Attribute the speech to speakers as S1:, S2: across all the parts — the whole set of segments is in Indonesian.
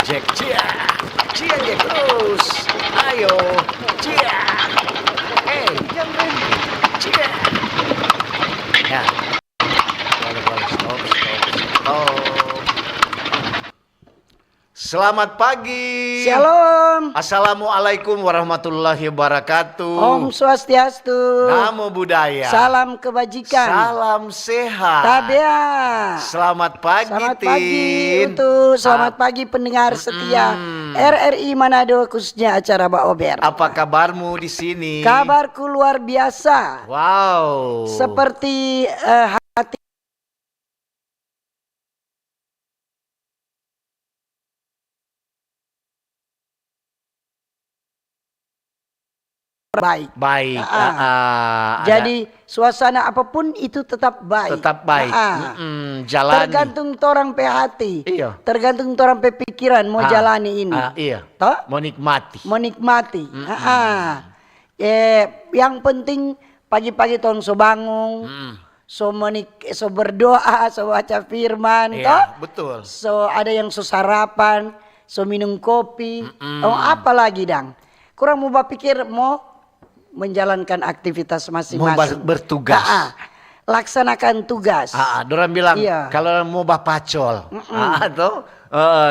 S1: Jack, cia, cia Jack terus. Ayo, cia. Jangan berhenti, cia. Ya, boleh, stop. Selamat pagi.
S2: Shalom.
S1: Assalamualaikum warahmatullahi wabarakatuh.
S2: Om Swastiastu.
S1: Namo Buddhaya.
S2: Salam kebajikan.
S1: Salam sehat.
S2: Tabea.
S1: Selamat pagi.
S2: Selamat pagi untuk selamat pagi pendengar setia RRI Manado, khususnya acara Mbak Ober.
S1: Apa kabarmu di sini?
S2: Kabarku luar biasa.
S1: Wow.
S2: Seperti hati baik.
S1: Baik.
S2: Jadi suasana apapun itu tetap baik.
S1: Tetap baik. Jalani.
S2: Tergantung orang pe hati.
S1: Iya.
S2: Tergantung orang pe pikiran mau jalani ini.
S1: Iya.
S2: Toh?
S1: Menikmati.
S2: Yang penting pagi-pagi tong so bangun. So berdoa, so baca firman,
S1: Iya,
S2: toh?
S1: betul.
S2: So ada yang so sarapan, so minum kopi. Oh, apa lagi dang? Kurang mau berpikir mau menjalankan aktivitas masing-masing.
S1: Mau bertugas.
S2: Laksanakan tugas.
S1: Dorang bilang
S2: Iya.
S1: kalau mau bapacol.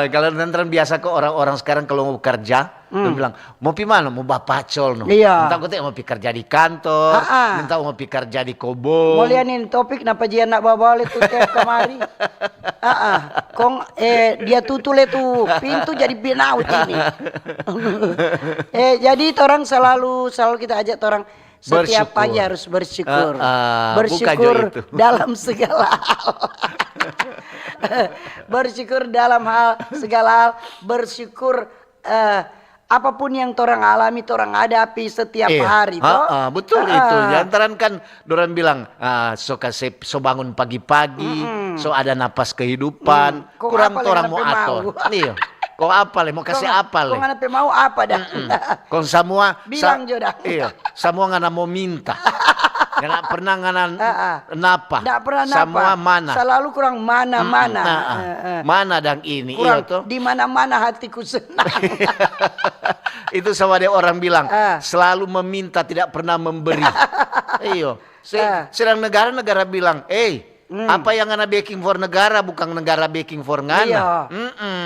S1: Kalau nanti biasa ke orang-orang sekarang kalau mau kerja, dorang bilang mau pi mana? Mau bapacol no.
S2: Iya.
S1: Entah aku mau pi kerja di kantor, entah mau pi kerja di kobong.
S2: Mau lianin topik napa dia nak bawa itu teh kemari. Dia tutul itu pintu jadi binaut ini. Jadi orang selalu kita ajak orang setiap pagi harus bersyukur. Bersyukur dalam segala hal. Bersyukur dalam segala hal. Bersyukur apapun yang orang alami, orang hadapi setiap hari.
S1: Betul itu. Lantaran kan dorang bilang so bangun pagi-pagi, so ada napas kehidupan. Kurang orang mau atur. Nih, kau apa le? Mau kasih apa le?
S2: Kau ngana mau apa dah?
S1: Kau semua
S2: bilang jodoh.
S1: Iya, semua ngana mau minta. Nggak pernah ngana napa.
S2: Nggak pernah napa.
S1: Semua mana.
S2: Selalu kurang mana-mana.
S1: Mana dang ini.
S2: Kurang,
S1: iya toh.
S2: di mana-mana hatiku senang.
S1: Itu sama dia orang bilang selalu meminta tidak pernah memberi. Iyo. Sedang negara-negara bilang, apa yang ngana baking for negara bukan negara baking for ngana.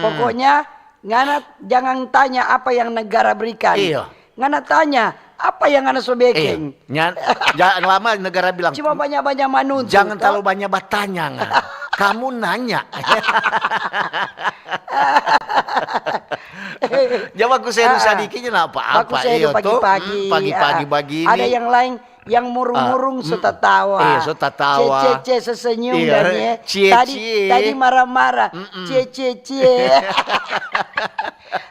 S2: Pokoknya ngana jangan tanya apa yang negara berikan.
S1: Iya.
S2: Ngana tanya apa yang ngana so baking.
S1: Jangan lama negara bilang.
S2: Cuma banyak-banyak manuntut.
S1: Jangan terlalu banyak bertanya ngana. Kamu nanya. Jawab aku serius sedikitnya apa-apa.
S2: Aku serius pagi-pagi.
S1: Pagi-pagi begini.
S2: Ada yang lain yang murung-murung so tertawa.
S1: So tertawa.
S2: Cie sesenyum dan ya. Tadi marah-marah. Cie.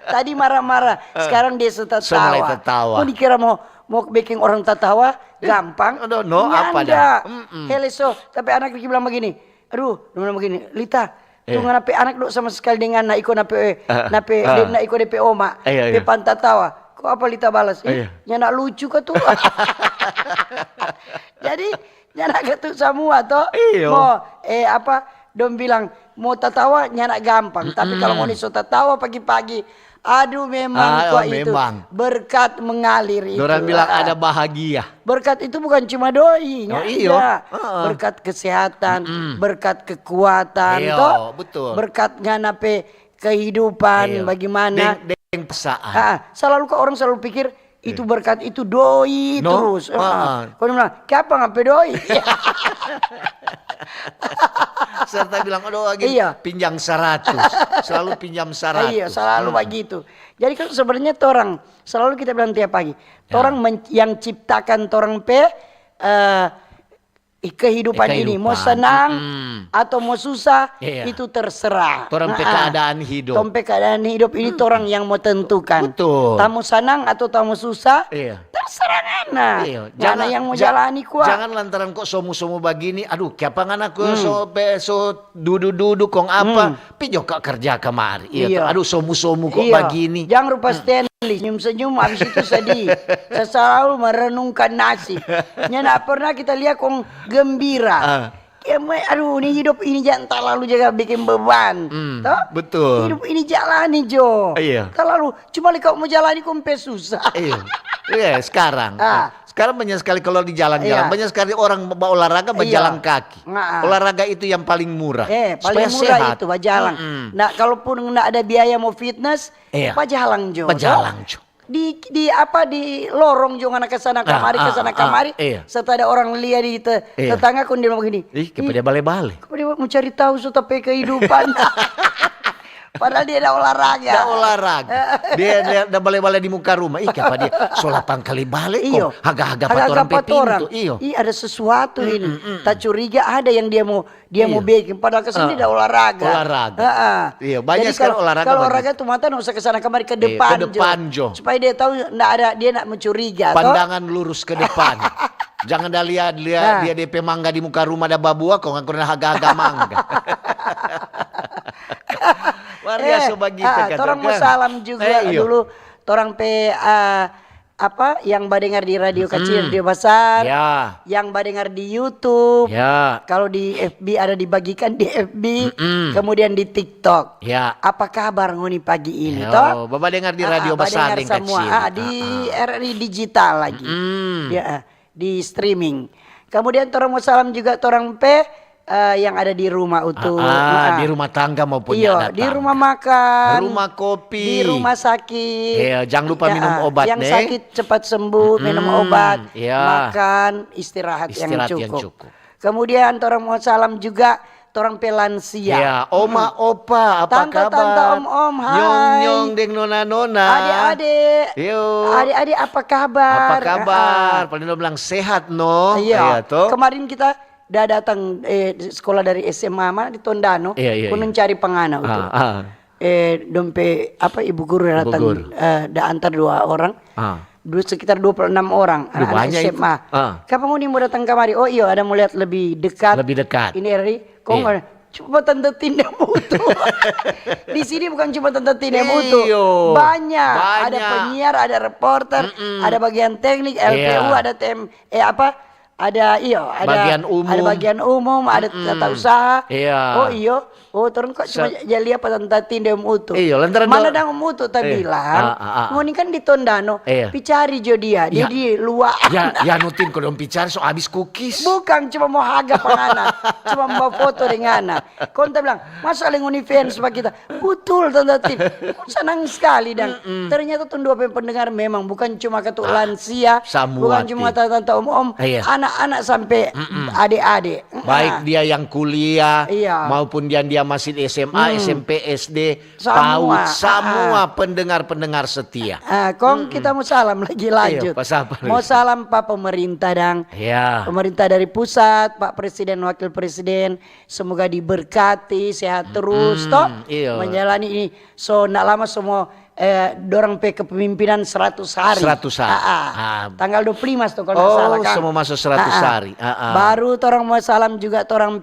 S2: Tadi marah-marah. Sekarang dia so tertawa. Kau dikira mau bikin orang tertawa gampang?
S1: No, apa dah?
S2: Heleso. Tapi anak Riki bilang begini. Aduh, bilang begini. Lita, tu nganape anak dok sama sekali dengan nak iko nape DP oma. Pe pantatawa. Kok apa Lita balas? Nyana lucu ke tu? Jadi nyana ketu semua toh. Mau dom bilang mau tatawa nyana gampang. Tapi kalau mau niso tatawa pagi-pagi, aduh memang itu berkat mengalir itu.
S1: Orang bilang ada bahagia.
S2: Berkat itu bukan cuma doi, berkat kesehatan, berkat kekuatan,
S1: betul.
S2: Berkat nganape kehidupan bagaimana. Selalu kok orang selalu pikir itu berkat itu doi terus. Kau bilang, "Kenapa ngapain doi?"
S1: Serta bilang, "Aduh lagi pinjam 100." Selalu pinjam 100.
S2: Iya, selalu begitu. Jadi kan sebenarnya orang selalu kita bilang tiap pagi, orang yang ciptakan orang kehidupan ini mau senang atau mau susah itu terserah.
S1: Orang keadaan hidup.
S2: Tompe keadaan hidup ini orang yang mau tentukan.
S1: Betul.
S2: Tamu senang atau tamu susah terserah ngana. Ngana yang mau jalani kuat.
S1: Jangan lantaran kok somu-somu begini. Aduh, kiapa ngana ku so duduk-duduk kong apa. Pijo kak kerja kemari. Aduh, somu-somu kok begini.
S2: Jangan rupa Stanley senyum-senyum habis itu sedih. Saya selalu merenungkan nasib. Nya pernah kita lihat kong gembira. aduh ini hidup ini jangan terlalu jaga bikin beban. Toh?
S1: Betul.
S2: Hidup ini jalani Jo.
S1: Iya.
S2: Terlalu cuma kalau mau jalani kompe susah.
S1: Iya, sekarang. Sekarang banyak sekali kalau di jalan-jalan, banyak sekali orang olahraga berjalan kaki. Olahraga itu yang paling murah.
S2: Paling murah sehat. Itu berjalan. Nah, kalaupun nggak ada biaya mau fitness, berjalan Jo.
S1: Berjalan Jo.
S2: Di lorong juga anak kesana kamari setelah ada orang lihat di tetangga kun dia begini
S1: kepada bale-bale
S2: dia mau cari tahu supaya kehidupan. Padahal dia ada olahraga. Dia ada bale-bale di muka rumah. Kenapa dia solapan kali balik kok. Haga-haga patoran pintu. Ada sesuatu ini. Tak curiga ada yang dia mau bikin. Padahal kesini ada olahraga.
S1: Iya, banyak sekali olahraga.
S2: Kalau olahraga tuh mata nggak usah kesana kemari ke depan.
S1: Ke depan Jo.
S2: Supaya dia tahu dia nak mencuriga.
S1: Pandangan lurus ke depan. Jangan dah lihat dia DP mangga di muka rumah ada babua kok nggak haga-haga mangga.
S2: Waria orang mau salam juga dulu orang yang badengar di radio kecil, radio besar, yang badengar di YouTube, kalau di FB ada dibagikan di FB, kemudian di TikTok. Apa kabar ngoni pagi ini toh?
S1: Bapak dengar di radio besar yang
S2: semua,
S1: kecil.
S2: Di RRI digital lagi, di streaming. Kemudian orang mau salam juga orang yang ada di rumah utuh.
S1: Di rumah tangga maupun
S2: di rumah makan,
S1: rumah kopi,
S2: di rumah sakit.
S1: Jangan lupa minum obat
S2: yang sakit cepat sembuh, minum obat, makan, istirahat yang cukup. Kemudian orang mau salam juga orang pelansia.
S1: Oma, opa, apa
S2: tante,
S1: kabar?
S2: Tante, om, hai.
S1: Nyong, deng, nona.
S2: Adik-adik. Adik-adik apa kabar?
S1: Apa kabar? Paling bilang sehat no.
S2: Iya. Kemarin kita udah datang sekolah dari SMA mana di Tondano, kunun cari pengana itu. Dompe ibu guru datang, antar 2 orang, sekitar 26 orang anak SMA. Kapan mau datang kemari? Oh iya, ada mau lihat lebih dekat. Ini Eri, cuma tante Tina Mutu. Di sini bukan cuma tante Tina Mutu, banyak. Ada penyiar, ada reporter, ada bagian teknik, LPU, ada ada bagian umum, ada tata usaha. Turun kok cuma jadi apa tentang tindem utuh. Mana dang utuh tak bilang. Ngoni kan di Tondano, picari jo dia di luar.
S1: Ya nutin kau dong picari so habis cookies.
S2: Bukan cuma mau haga pengana, cuma mau foto dengan anak. Kau tak bilang, masa ngoni fans sama kita. Betul tante Tin. Senang sekali dan ternyata tuh 2 pendengar memang bukan cuma ketuk lansia, bukan cuma tante om, anak-anak sampai adik-adik.
S1: Baik dia yang kuliah maupun dia masih di SMA, SMP, SD, PAUD, semua pendengar-pendengar setia.
S2: Kita mau salam lagi lanjut. Mau salam Pak Pemerintah pemerintah dari pusat, Pak Presiden, Wakil Presiden, semoga diberkati, sehat terus menjalani ini. Nak lama semua dorang kepemimpinan 100 hari.
S1: 100 hari.
S2: Tanggal 25 tuh kalau salah kan.
S1: Semua masuk 100 hari.
S2: Baru orang mau salam juga orang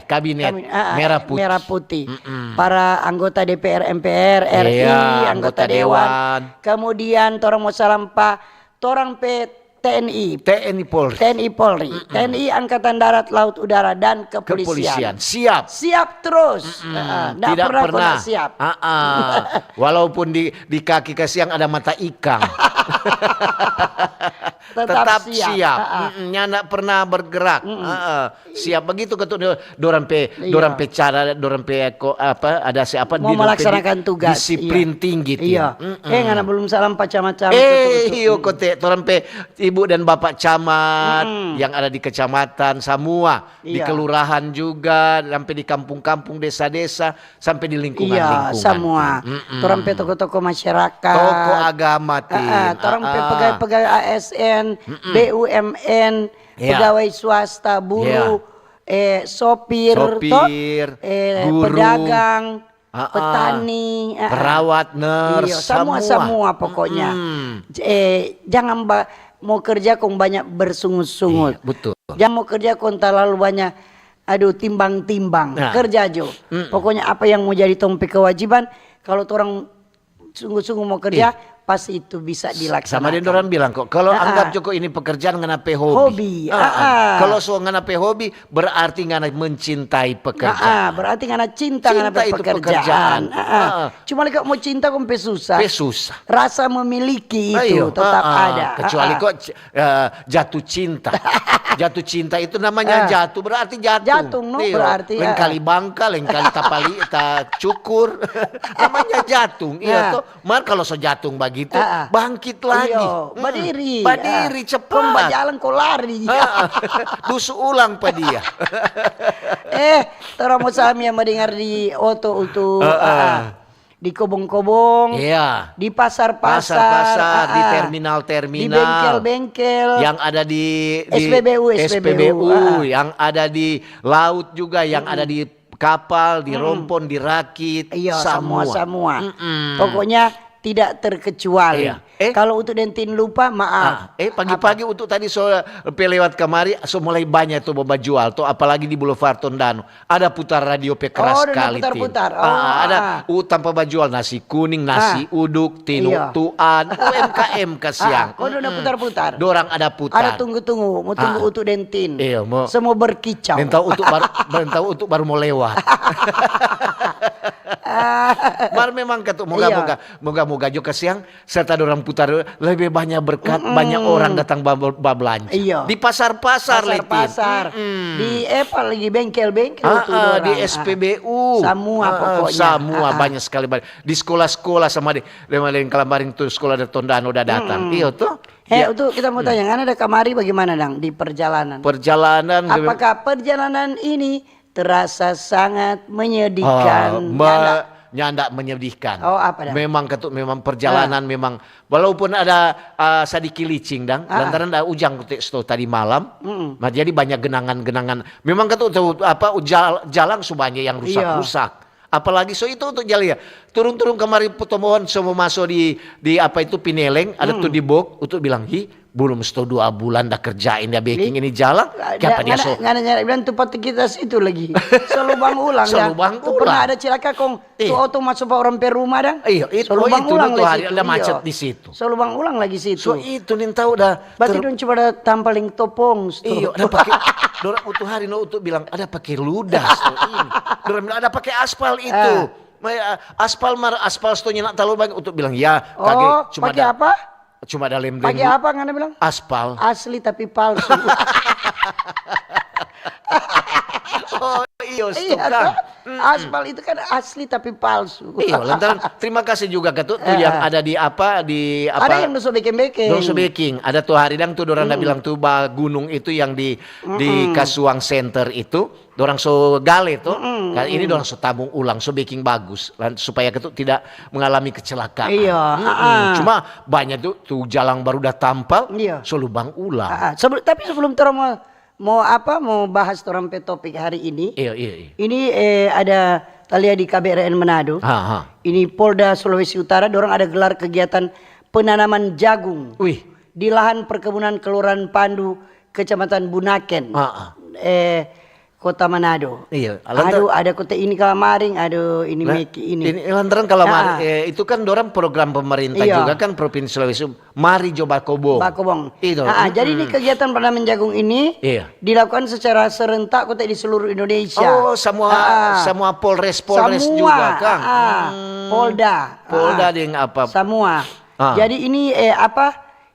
S2: kabinet
S1: Merah Putih.
S2: Para anggota DPR, MPR, RI, anggota Dewan. Kemudian orang mau salam Pak orang TNI Polri, TNI Angkatan Darat, Laut, Udara dan Kepolisian. Siap terus.
S1: Tidak pernah siap. Walaupun di kaki kasiang ada mata ikan. Tetap siap. Nggak pernah bergerak. Siap begitu ketuk dorang cara ada siapa
S2: mau melaksanakan tugas
S1: disiplin tinggi.
S2: Ngana belum salam macam-macam.
S1: Kote dorang ibu dan bapak camat yang ada di kecamatan semua, di kelurahan juga, sampai di kampung-kampung, desa-desa, sampai di lingkungan-lingkungan.
S2: Semua. Dorang toko-toko masyarakat,
S1: toko agama,
S2: dorang pegawai ASN, BUMN, pegawai swasta, buruh, sopir, guru, pedagang, petani,
S1: perawat, nurse,
S2: semua pokoknya. Jangan mau kerja kong banyak bersungut-sungut.
S1: Betul.
S2: Jangan mau kerja kong terlalu banyak timbang-timbang. Kerja Jo. Pokoknya apa yang mau jadi tompe kewajiban, kalau orang sungguh-sungguh mau kerja, pasti itu bisa dilaksanakan.
S1: Sama dia orang bilang kok, kalau anggap Joko ini pekerjaan nganape hobi. Kalau so nganape hobi berarti ngana mencintai pekerjaan.
S2: Berarti ngana cinta nganape pekerjaan. Cuma kalau mau cinta kok susah.
S1: Susah.
S2: Rasa memiliki itu tetap ada.
S1: Kecuali kok jatuh cinta. Jatuh cinta itu namanya jatuh, berarti jatuh.
S2: Jatung no, berarti.
S1: Lain kali bangka, lain kali tapali, cukur. Namanya jatung. Iya toh. Mar kalau so jatung begitu, bangkit lagi. Badiri cepat.
S2: Kau jalan kau lari.
S1: Dusu ulang pa dia.
S2: Orang mau sami yang mendengar di oto untuk di kobong-kobong, di pasar-pasar,
S1: di terminal-terminal,
S2: di bengkel-bengkel,
S1: yang ada di
S2: SPBU,
S1: yang ada di laut juga, yang ada di kapal, di rompon, di rakit,
S2: semua. Pokoknya tidak terkecuali. Kalau untuk dentin lupa maaf.
S1: Pagi-pagi untuk tadi so lewat kemari so mulai banyak tuh boba jual tuh, apalagi di Boulevard Tondano. Ada putar radio keras sekali. Ada tanpa jual nasi kuning, nasi uduk, tinutuan, UMKM kasiang.
S2: Kau udah putar-putar.
S1: Dorang ada putar.
S2: Ada tunggu-tunggu, mau tunggu untuk dentin. Semua berkicau.
S1: Untuk baru mau lewat. Memang ketuk moga juga siang serta dorang putar lebih banyak berkat, banyak orang datang babelanja. Di pasar-pasar, di lagi bengkel-bengkel di SPBU.
S2: Semua pokoknya.
S1: Semua banyak sekali. Di sekolah-sekolah sama di Kalamaring tuh sekolah di Tondano udah datang. Iya tuh.
S2: Itu kita mau tanya, ada kamari bagaimana Dang di perjalanan? Apakah perjalanan ini terasa sangat menyedihkan?
S1: Nyandak menyedihkan.
S2: Apa dah?
S1: Memang perjalanan memang walaupun ada sedikit licing lantaran ada ujang tadi malam. Jadi banyak genangan-genangan. Memang jalan subanya yang rusak-rusak. Apalagi itu untuk jalan ya. Turun-turun kemari Putomohon semua masuk di Pineleng, ada tuh di Bok untuk bilang, belum 2 bulan dah kerjain dia baking ini jalan. Kenapa dia so?
S2: Nggak bilang tempat kita situ lagi. Selubang ulang. Pernah ada celaka tuh auto masuk orang per rumah dah. Selubang ulang lagi.
S1: Ada macet di situ.
S2: Selubang ulang lagi situ.
S1: So itu nih tahu dah.
S2: Berarti dong coba ada tampaling topong.
S1: Ada pakai. Dorang utuh hari untuk bilang ada pakai ludas ini. Dorang bilang ada pakai aspal itu. Aspal stonya nak terlalu banyak untuk bilang cuma
S2: pakai apa?
S1: Cuma dalam
S2: pakai apa ngana bilang?
S1: Aspal.
S2: Asli tapi palsu. Aspal itu kan asli tapi palsu.
S1: Lantaran terima kasih juga Ketut tuh yang ada di
S2: ada yang nusu baking.
S1: Ada tuh hari tuh dorang bilang tuh gunung itu yang di Kasuang Center itu dorang so gale tuh. Ini dorang so tabung ulang, so baking bagus supaya Ketut tidak mengalami kecelakaan. Cuma banyak tuh jalan baru udah tampal, so lubang ulang.
S2: Tapi sebelum terang mau bahas orang topik hari ini. Ini ada talia di KBRN Manado. Ini Polda Sulawesi Utara dorang ada gelar kegiatan penanaman jagung. Di lahan perkebunan Kelurahan Pandu, Kecamatan Bunaken. Kota Manado. Ada kota ini Kalamaring, ini Meki ini.
S1: Lantaran Kalamaring itu kan dorang program pemerintah juga kan Provinsi Sulawesi. Mari coba Bakobong.
S2: Jadi ini kegiatan penanaman jagung ini dilakukan secara serentak kota di seluruh Indonesia.
S1: Semua Polres juga kan. Polda dengan apa?
S2: Semua. Jadi ini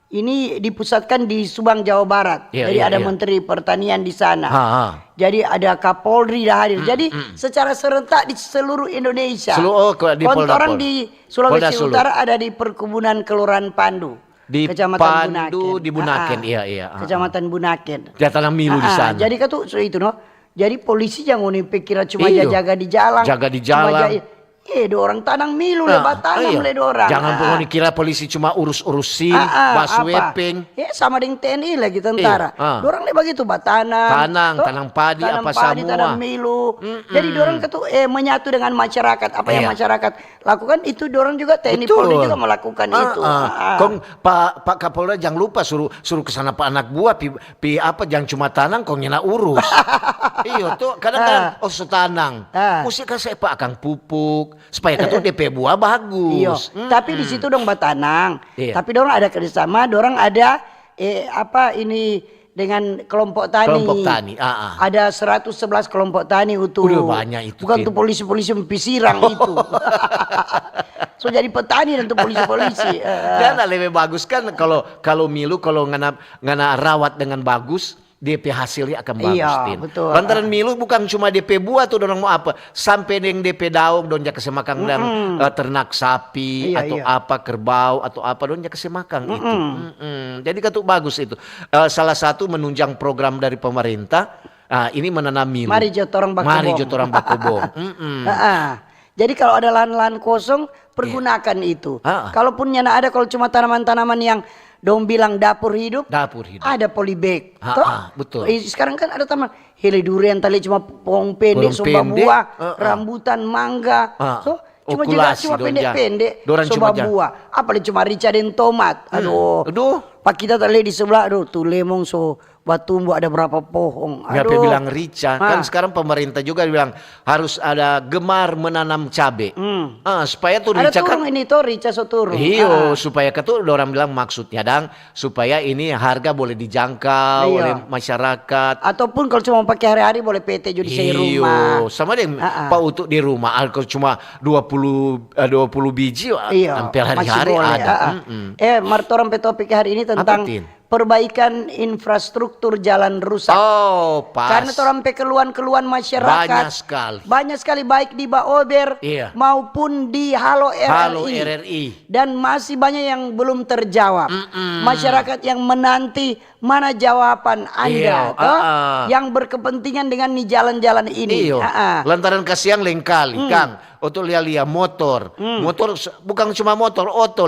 S2: ini dipusatkan di Subang, Jawa Barat. Jadi ada Menteri Pertanian di sana. Jadi ada Kapolri dah hadir. Jadi secara serentak di seluruh Indonesia. Orang di Sulawesi Utara ada di perkebunan Kelurahan Pandu.
S1: Di
S2: Kecamatan
S1: Pandu, di Bunaken.
S2: Kecamatan Bunaken.
S1: Dia tanam milu di sana.
S2: Jadi itu jadi polisi jangan pikir cuma jaga di jalan.
S1: Jaga di jalan.
S2: Orang tanang milu tanam orang.
S1: Jangan pokoknya kira polisi cuma urus-urusin, baswepeng.
S2: Sama dengan TNI lagi tentara. Dorang begitu tanam
S1: padi apa semua.
S2: Tanam milu. Jadi dorang menyatu dengan masyarakat. Apa yang masyarakat lakukan itu dorang juga TNI Polri juga melakukan itu.
S1: Pak Kapolda jangan lupa suruh ke sana Pak anak buah jangan cuma tanam kau nyena urus. Iya tuh kadang-kadang setanang. Mesti kasih pak akang pupuk supaya katu DP buah bagus.
S2: Iya. Tapi di situ dong batanang. Tapi dorang ada kerjasama, dorang ada dengan kelompok tani.
S1: Kelompok tani.
S2: Ada 111 kelompok tani itu.
S1: Udah banyak itu.
S2: Bukan tuh polisi-polisi mempisirang itu. So jadi petani dan tuh polisi-polisi.
S1: Dan lebih bagus kan kalau milu kalau ngana rawat dengan bagus, DP hasilnya akan bagus.
S2: Iya, betul.
S1: Lantaran milu bukan cuma DP buah tuh dorang mau apa, sampai dengan DP daun donja kasih makan dan ternak sapi atau apa kerbau atau apa donja kasih makan itu. Jadi katu bagus itu. Salah satu menunjang program dari pemerintah. Ini menanam milu.
S2: Mari jotorong bakobong.
S1: Mari jotorong bakobong.
S2: Jadi kalau ada lahan-lahan kosong, pergunakan itu. Kalaupun nyana ada, kalau cuma tanaman-tanaman yang dong bilang dapur hidup. Ada polybag.
S1: Betul.
S2: Sekarang kan ada taman hele durian tali cuma pohon pendek, soba buah, rambutan, mangga. Cuma pendek-pendek, soba buah. Apalagi cuma rica dan tomat. Aduh. Pak kita tadi di sebelah, tuh lemong tumbuh ada berapa pohon.
S1: Aduh. Bilang rica. Kan sekarang pemerintah juga bilang harus ada gemar menanam cabai. Supaya tuh rica
S2: kan. Ada ini tuh rica turun.
S1: Iya, supaya tuh orang bilang maksudnya supaya ini harga boleh dijangkau oleh masyarakat.
S2: Ataupun kalau cuma pakai hari-hari boleh PT jadi di rumah.
S1: Sama deh Pak untuk di rumah. Kalau cuma 20 biji hampir hari-hari ada.
S2: Martoran topik hari ini tentang perbaikan infrastruktur jalan rusak.
S1: Pas.
S2: Karena orang keluhan masyarakat banyak sekali baik di Baober maupun di Halo RRI. Dan masih banyak yang belum terjawab. Masyarakat yang menanti mana jawaban Anda yang berkepentingan dengan nih jalan-jalan ini.
S1: Lantaran kasihan lengkali Kang. Untuk lihat motor. Motor bukan cuma motor, oto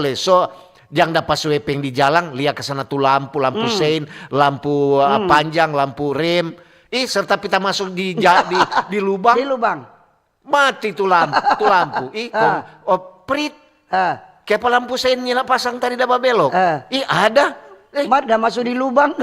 S1: yang dapat sweeping di jalan, lihat ke sana tuh lampu sein, lampu panjang, lampu rem. Serta kita masuk di lubang.
S2: Di lubang.
S1: Mati tuh lampu. Prit. Kayak lampu sein nyala pasang tadi dapat belok. Ada.
S2: Udah masuk di lubang.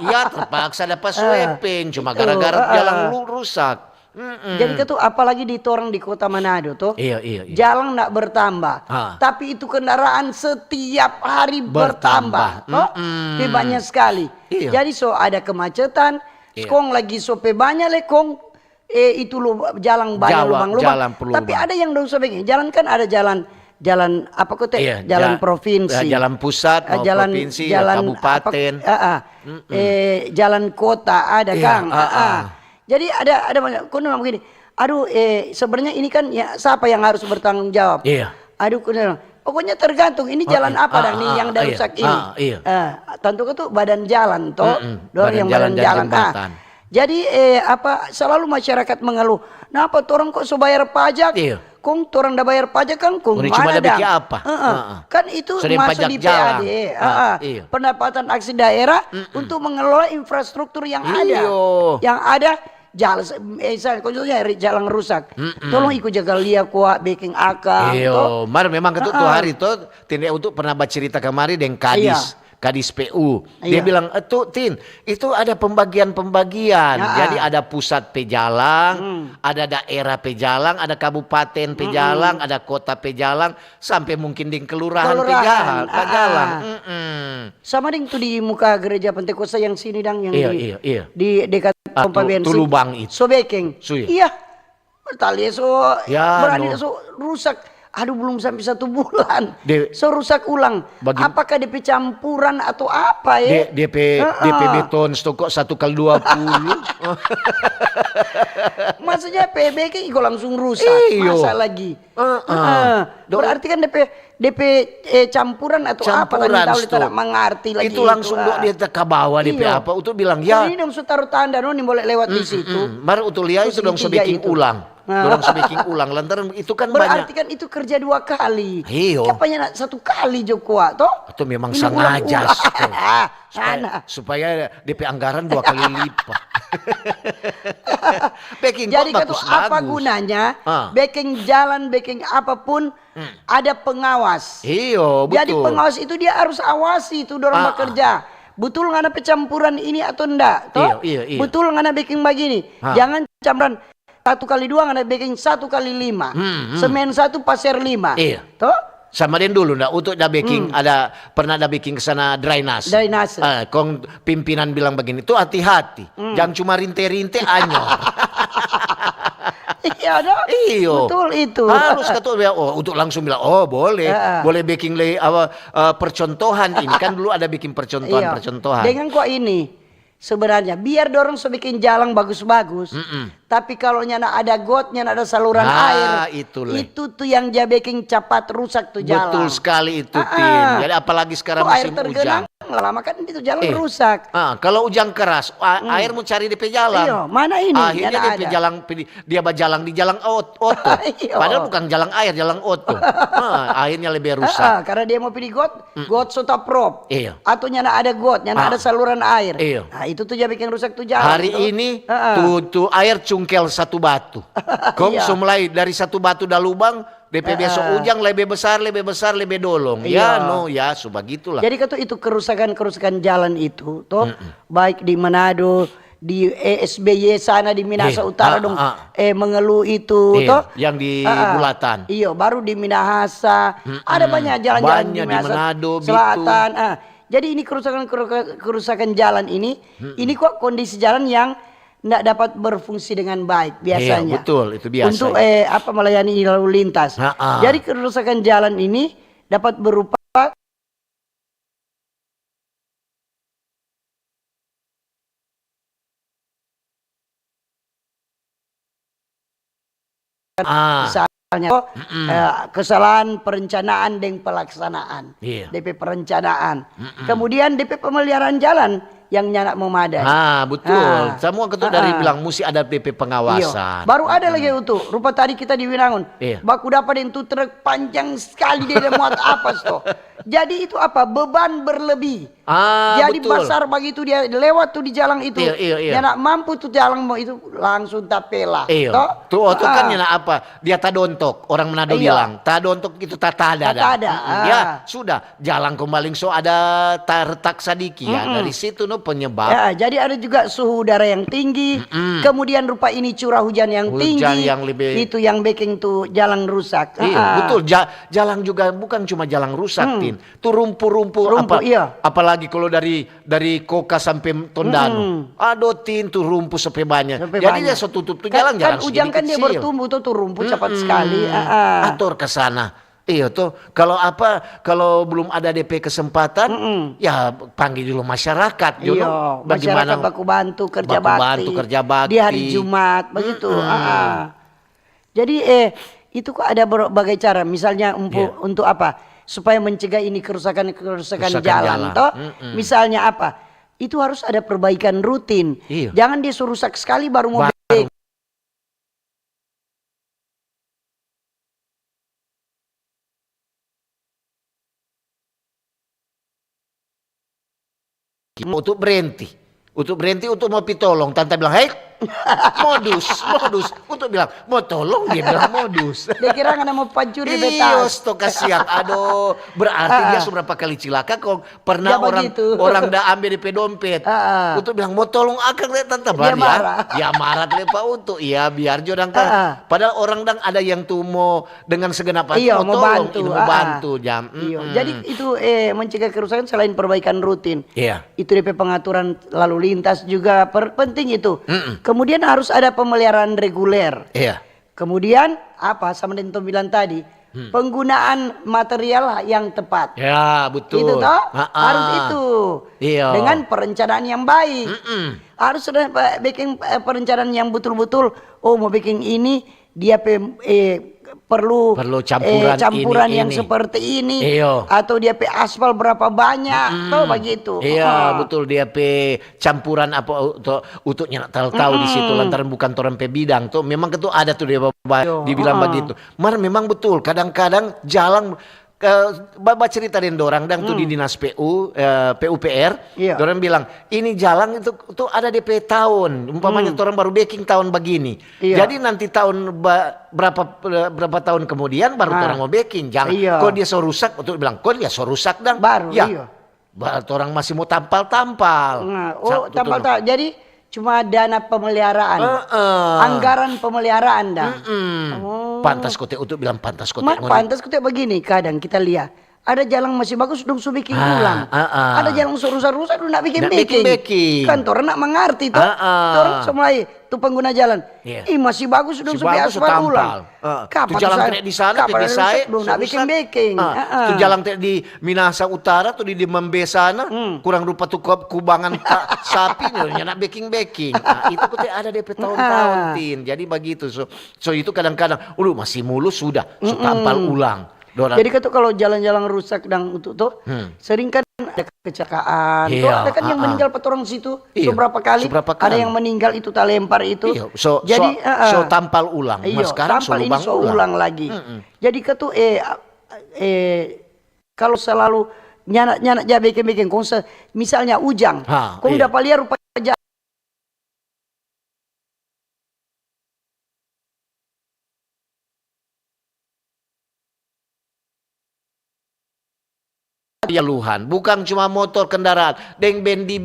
S1: Iya, terpaksa dapat sweeping cuma gara-gara jalan rusak.
S2: Jadi itu apalagi di kota Manado tuh.
S1: Iya.
S2: Jalan nggak bertambah. Tapi itu kendaraan setiap hari bertambah. Banyak sekali. Jadi ada kemacetan. Kong lagi banyak lekong. Itu jalan banyak lubang-lubang. Tapi ada yang dong sebagainya. Jalan kan ada jalan apa kota? Jalan provinsi.
S1: Jalan pusat, provinsi, kabupaten.
S2: Jalan kota ada Kang. Jadi ada banyak kuno begini. Sebenarnya ini kan siapa yang harus bertanggung jawab? Pokoknya tergantung ini jalan apa nih yang ada rusak ini. Tentu itu badan jalan yang badan jalan. Jadi selalu masyarakat mengeluh. Kenapa orang kok bayar pajak? Kong orang dah bayar pajak kan
S1: mana dah?
S2: Kan itu masuk di PAD. Pendapatan aksi daerah untuk mengelola infrastruktur yang ada. Yang ada jalan konjungnya jalan rusak. Tolong ikut jaga lia kuat baking akang.
S1: Mar memang tuh hari tuh tindak untuk pernah bercerita kemari dengan Kadis PU. Dia bilang, Tin, itu ada pembagian-pembagian. Jadi ada pusat Pejalang, ada daerah Pejalang, ada kabupaten Pejalang, ada kota Pejalang, sampai mungkin di kelurahan Pejalang.
S2: Sama ding tuh di muka gereja Pentekosta yang sini yang di dekat pompa bensin.
S1: Tuh lubang itu.
S2: Sobekeng. Iya. Tali berani rusak. Belum sampai 1 bulan. Rusak ulang. Apakah DP campuran atau apa ya?
S1: DP beton stokok 1x20.
S2: Maksudnya PB kan langsung rusak. Masa lagi. Berarti kan DP campuran atau apa tadi tidak mengerti lagi.
S1: Itu langsung dia ke bawah DP apa untuk bilang
S2: ini dong taruh tanda nih boleh lewat di situ.
S1: Baru untuk lihat itu dong baking ulang. Dorong baking ulang lantaran itu kan
S2: berarti
S1: banyak.
S2: kan itu kerja 2 kali.
S1: Kapanya
S2: 1 kali Joko toh?
S1: Itu memang sengaja supaya DP anggaran 2 kali lipat.
S2: Jadi itu apa gunanya? Backing jalan, backing apapun ada pengawas.
S1: Betul.
S2: Jadi pengawas itu dia harus awasi itu dorong bekerja. betul nggak ada pencampuran ini atau enggak? Toh?
S1: Iya.
S2: Betul nggak ada baking begini? Jangan campuran 1x2 nggak ada baking 1x5. Semen 1 pasir 5.
S1: Iya.
S2: Toh?
S1: Sama den dulu ndak untuk da baking pernah da baking ke sana drainase. Kong pimpinan bilang begini, tuh hati-hati. Jangan cuma rinte-rinte anyor.
S2: Iya dong.
S1: Iyo.
S2: Betul itu.
S1: Harus ketua untuk langsung bilang boleh baking percontohan ini kan dulu ada bikin percontohan.
S2: Dengan kok ini sebenarnya biar dorong bikin jalan bagus-bagus. Tapi kalau nyana ada gotnya, ada saluran air, itu tuh yang baking cepat rusak tuh jalan.
S1: Betul sekali itu Tin. Jadi apalagi sekarang musim hujan.
S2: Lama kan itu jalan rusak.
S1: Kalau hujan keras, air mau cari DP jalan.
S2: Iya, mana ini?
S1: Akhirnya dia berjalan di jalan oto. Padahal bukan jalan air, jalan oto. Akhirnya lebih rusak.
S2: Karena dia mau pilih got sota prop.
S1: Iya.
S2: Atau nyana ada got, nyana ada saluran air.
S1: Iya.
S2: Nah, itu tuh bikin rusak tuh jalan.
S1: Hari ini tuh air cungkel satu batu. Kong mulai dari satu batu dah lubang. DP besok hujan lebih besar, lebih dolong. Ya, sebegitulah.
S2: Jadi itu kerusakan jalan itu, toh baik di Manado, di SBY sana di Minahasa Utara mengeluh itu, toh
S1: yang di Bulatan.
S2: Iya, baru di Minahasa, ada banyak jalan-jalan di
S1: Manado,
S2: Selatan. Jadi ini kerusakan jalan ini kok kondisi jalan yang tidak dapat berfungsi dengan baik biasanya.
S1: Iya, betul, itu biasa.
S2: Untuk melayani lalu lintas. Jadi kerusakan jalan ini dapat berupa misalnya kesalahan perencanaan dan pelaksanaan. DP perencanaan. Kemudian DP pemeliharaan jalan yang nyanak memadai.
S1: Betul. Semua ketua dari bilang mesti ada DP pengawasan.
S2: Baru ada lagi itu. Rupa tadi kita di Winangun. Baku dapat itu truk panjang sekali dia muat apa toh. Jadi itu beban berlebih. Jadi besar begitu dia lewat tuh di jalan itu. Nyanak mampu tuh jalan itu langsung tapela.
S1: Tuh kan nyanak dia tadontok. Orang Manado bilang tadontok itu tatada. Ya sudah jalan kembali ada retak sadiki ya dari situ penyebab.
S2: Jadi ada juga suhu udara yang tinggi. Kemudian rupa ini curah hujan yang tinggi. Itu yang bikin tuh jalan rusak.
S1: Betul. Jalan juga bukan cuma jalan rusak, Tin. Tuh rumput-rumput apalagi kalau dari Koka sampai Tondano. Tin tuh rumput sampai banyak. Jadi dia tutup tuh jalan
S2: hujan kan dia bertumbuh tuh rumput cepat sekali.
S1: Atur ke sana. Iya tuh, kalau belum ada DP kesempatan, ya panggil dulu masyarakat.
S2: Masyarakat baku bantu kerja bakti di hari Jumat, begitu. Jadi itu kok ada berbagai cara, misalnya untuk supaya mencegah ini kerusakan jalan. Toh, misalnya itu harus ada perbaikan rutin. Jangan dia rusak sekali baru mau
S1: untuk berhenti untuk mau pitolong. Tante bilang, hei modus untuk bilang mau tolong, dia bilang modus.
S2: Dia kira nggak mau pancuri betas.
S1: Iya, kasihan. Aduh, berarti dia seberapa kali cilaka kok pernah orang dah ambil DP dompet. Untuk bilang mau tolong akang tante berani ya marah lepa untuk biar jodang kan. Padahal orang dang ada yang tuh mau dengan segenap hati mau tolong, mau bantu jam.
S2: Jadi itu mencegah kerusakan selain perbaikan rutin. Itu DP pengaturan lalu lintas juga penting itu. Kemudian harus ada pemeliharaan reguler. Kemudian sama Dento bilang tadi, penggunaan material yang tepat.
S1: Ya, betul.
S2: Itu toh harus itu. Dengan perencanaan yang baik. Harus sudah bikin perencanaan yang betul-betul. Mau bikin ini dia perlu campuran yang seperti ini. Atau dia aspal berapa banyak. Tahu begitu.
S1: Betul, dia campuran untuk tahu di situ lantaran bukan orang bidang tuh. Memang itu ada tuh dia dibilang begitu. Memang betul, kadang-kadang jalan Bapak cerita dengan dorang dan tuh di dinas PUPR, dorang bilang ini jalan itu tuh ada DP tahun, umpamanya orang baru baking tahun begini, jadi nanti tahun berapa tahun kemudian baru orang mau baking, jangan kok dia so rusak, betul bilang kok dia so rusak dang,
S2: baru
S1: orang masih mau tampal-tampal.
S2: Nah, tampal-tampal. Jadi cuma dana pemeliharaan, anggaran pemeliharaan dah.
S1: Pantas kote untuk bilang pantas kote.
S2: Pantas kote begini kadang kita lihat. Ada jalan masih bagus dong bikin ulang. Ada jalan rusak-rusak dong nak bikin. Kan orang nak mengerti toh. Orang semua itu pengguna jalan. Masih bagus dong aspal ulang.
S1: Kapan jalan tidak di sana, tidak di saya,
S2: nak bikin.
S1: Itu jalan tidak di Minahasa Utara, tuh di Membe sana, kurang rupa tuh kubangan sapi, nak baking. Itu tuh ada DP tahun-tahun, Tin. Jadi begitu. So itu kadang-kadang, masih mulus sudah, tampal ulang.
S2: Jadi kalau jalan-jalan rusak dan untuk tuh sering kan ada kecelakaan. Tuh ada kan yang meninggal petorong situ beberapa kali. Ada yang meninggal itu tak lempar itu.
S1: Jadi tampal ulang. Mas sekarang
S2: tampal ini ulang lagi. Jadi ketu kalau selalu nyanak bikin misalnya Ujang, kau dapat lihat rupa
S1: Luhan, bukan cuma motor kendaraan, bendi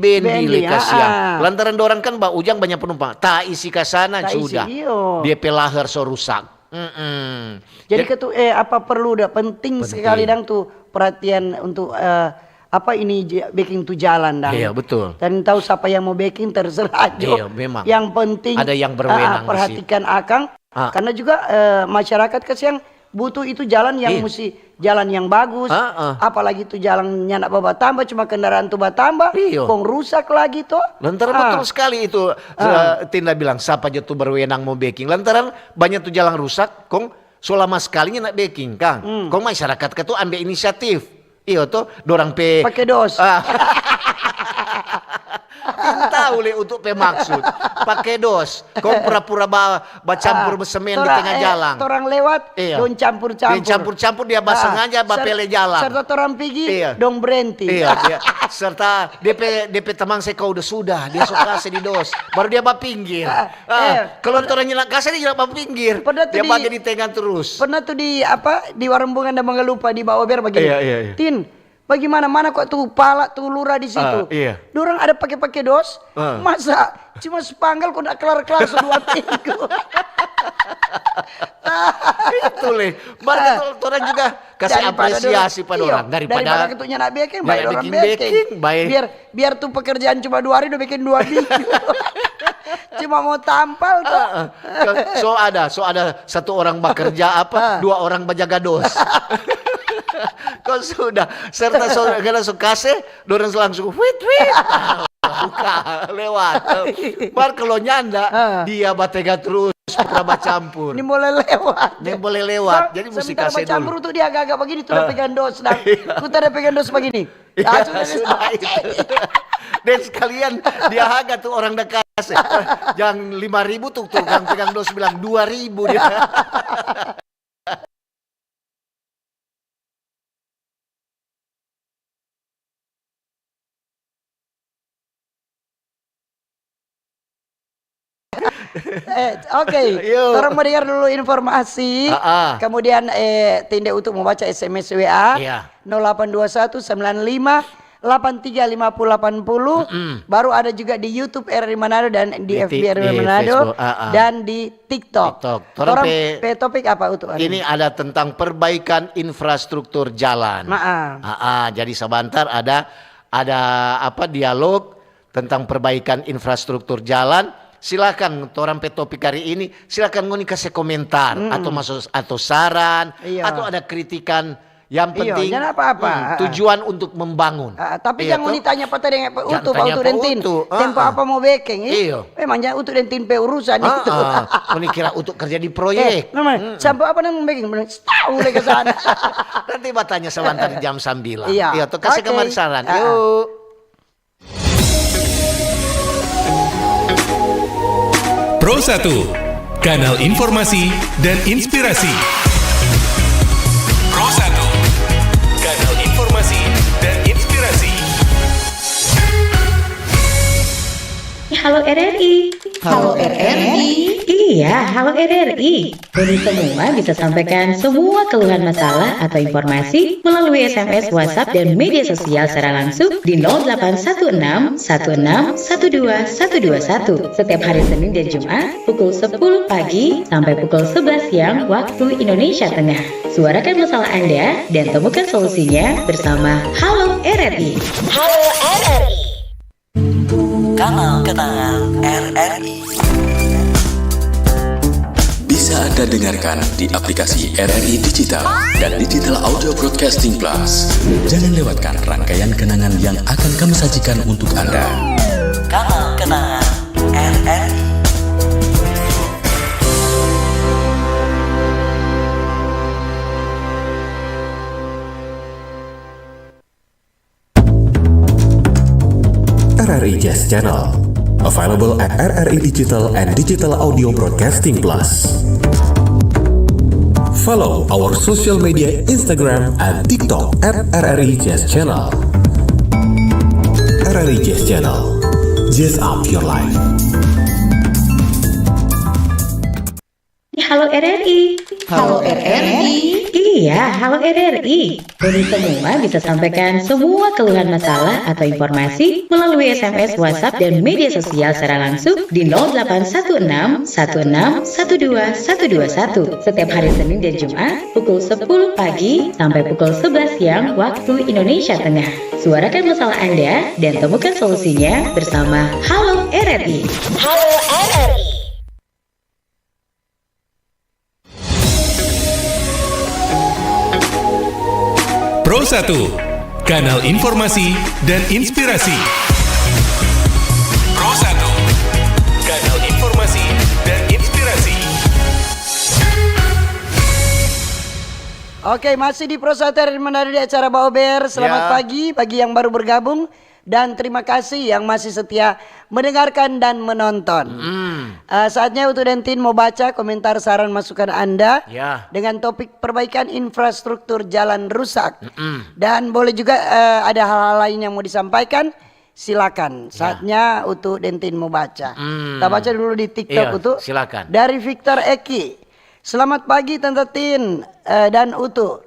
S1: kasihan. Lantaran dorang kan Mbak Ujang banyak penumpang, tak isi ke sana sudah. Dia pelahar so rusak.
S2: Jadi ketu apa perlu penting sekali dang tuh perhatian untuk baking tuh jalan dang.
S1: Iya betul.
S2: Dan tahu siapa yang mau baking terserah aja.
S1: Iya memang.
S2: Yang penting
S1: ada yang berwenang.
S2: Perhatikan akang, karena juga masyarakat kasihan butuh itu jalan yang mesti jalan yang bagus. Apalagi itu jalannya nak bawa tambah, cuma kendaraan tuh tambah, kong rusak lagi tuh.
S1: Lantaran betul sekali itu Tinda bilang siapa aja tuh berwenang mau baking. Lantaran banyak tuh jalan rusak, kong selama sekalinya nak baking, Kang. Kong masyarakat ke tuh ambil inisiatif. Iya tuh dorang pakai
S2: dos.
S1: Tahu le untuk pemaksud pakai dos kau pura-pura campur semen di tengah jalan
S2: orang lewat dong campur
S1: dia sengaja bapele jalan
S2: serta orang pergi dong berhenti
S1: serta DP teman saya kau sudah dia suka di dos baru dia pinggir kalau orang nyelak kasih dia nyelak pinggir dia bagian di tengah terus
S2: pernah tuh di warung bunga dan lupa di bawah biar begini Tin bagaimana mana kok tuh pala tuh lurah di situ. Dorang ada pakai dos. Masa cuma sepanggal kok enggak kelar-kelar 2 minggu.
S1: Itu leh. Baru orang juga kasih apresiasi pada orang
S2: daripada ketunya nak baking bayar orang baking. Biar tuh pekerjaan cuma 2 hari udah bikin 2 minggu. Cuma mau tampal tuh.
S1: So ada satu orang bekerja 2 orang berjaga dos. Kau sudah serta saudara sukase dorang langsung wit buka lewat bar kalau nyanda dia batega terus pura campur
S2: ini boleh lewat
S1: jadi mesti kasih dulu
S2: campur tuh dia agak-agak begini tuh udah pegang dos dan kita udah pegang dos begini
S1: sudah itu dan sekalian dia agak tuh orang dekat jangan 5.000 tuh kan pegang dos bilang 2.000 dia.
S2: Oke, orang mau dengar dulu informasi. Kemudian Tinde untuk membaca SMS WA 0821 95 835080. Baru ada juga di YouTube RRI Manado dan di FB RRI Manado dan di TikTok. Orang topik apa untuk hari
S1: ini? Ada tentang perbaikan infrastruktur jalan. Jadi sebentar ada dialog tentang perbaikan infrastruktur jalan. Silakan orang topik hari ini silakan ngoni kasih komentar atau saran atau ada kritikan yang penting tujuan untuk membangun.
S2: Tapi jangan ditanya pada dengan untuk dentin tempo apa mau baking memangnya untuk dentin pe urusan itu.
S1: Ngoni kira untuk kerja di proyek.
S2: Sampai apa nang baking tahu ke sana.
S1: Nanti batanya sebentar di jam 9. Iya tuh kasih kemari saran. Yuk.
S3: Pro 1, kanal informasi dan inspirasi. Pro 1, kanal informasi dan inspirasi.
S4: Halo RRI.
S5: Halo RRI.
S4: Iya, halo RRI. Kami semua bisa sampaikan semua keluhan masalah atau informasi melalui SMS, WhatsApp, dan media sosial secara langsung di 0816 16 12 121 setiap hari Senin dan Jumat pukul 10 pagi sampai pukul 11 siang waktu Indonesia Tengah. Suarakan masalah Anda dan temukan solusinya bersama Halo RRI. Halo RRI.
S5: Kanal Kenangan RRI.
S3: Bisa Anda dengarkan di aplikasi RRI Digital dan Digital Audio Broadcasting Plus. Jangan lewatkan rangkaian kenangan yang akan kami sajikan untuk Anda.
S5: Kanal Kenangan RRI.
S6: RRI Jazz Channel, available at RRI Digital and Digital Audio Broadcasting Plus. Follow our social media Instagram and TikTok at RRI Jazz Channel. RRI Jazz Channel, jazz up your life.
S4: Halo RRI.
S2: Halo RRI.
S4: Iya, halo RRI. Kami semua bisa sampaikan semua keluhan masalah atau informasi melalui SMS, WhatsApp, dan media sosial secara langsung di 0816 16 12 121 setiap hari Senin dan Jumat pukul 10 pagi sampai pukul 11 siang waktu Indonesia Tengah. Suarakan masalah Anda dan temukan solusinya bersama Halo RRI. Halo RRI.
S3: Pro 1, kanal informasi dan inspirasi. Pro 1, kanal informasi dan inspirasi.
S2: Oke, masih di Pro 1 RRI di acara Baober. Selamat pagi bagi yang baru bergabung. Dan terima kasih yang masih setia mendengarkan dan menonton. Saatnya untuk Dentin mau baca komentar saran masukan Anda dengan topik perbaikan infrastruktur jalan rusak. Dan boleh juga ada hal-hal lain yang mau disampaikan, silakan. Saatnya untuk Dentin mau baca. Kita baca dulu di TikTok untuk
S1: silakan.
S2: dari Victor Eki. Selamat pagi Tante Tin dan Utu.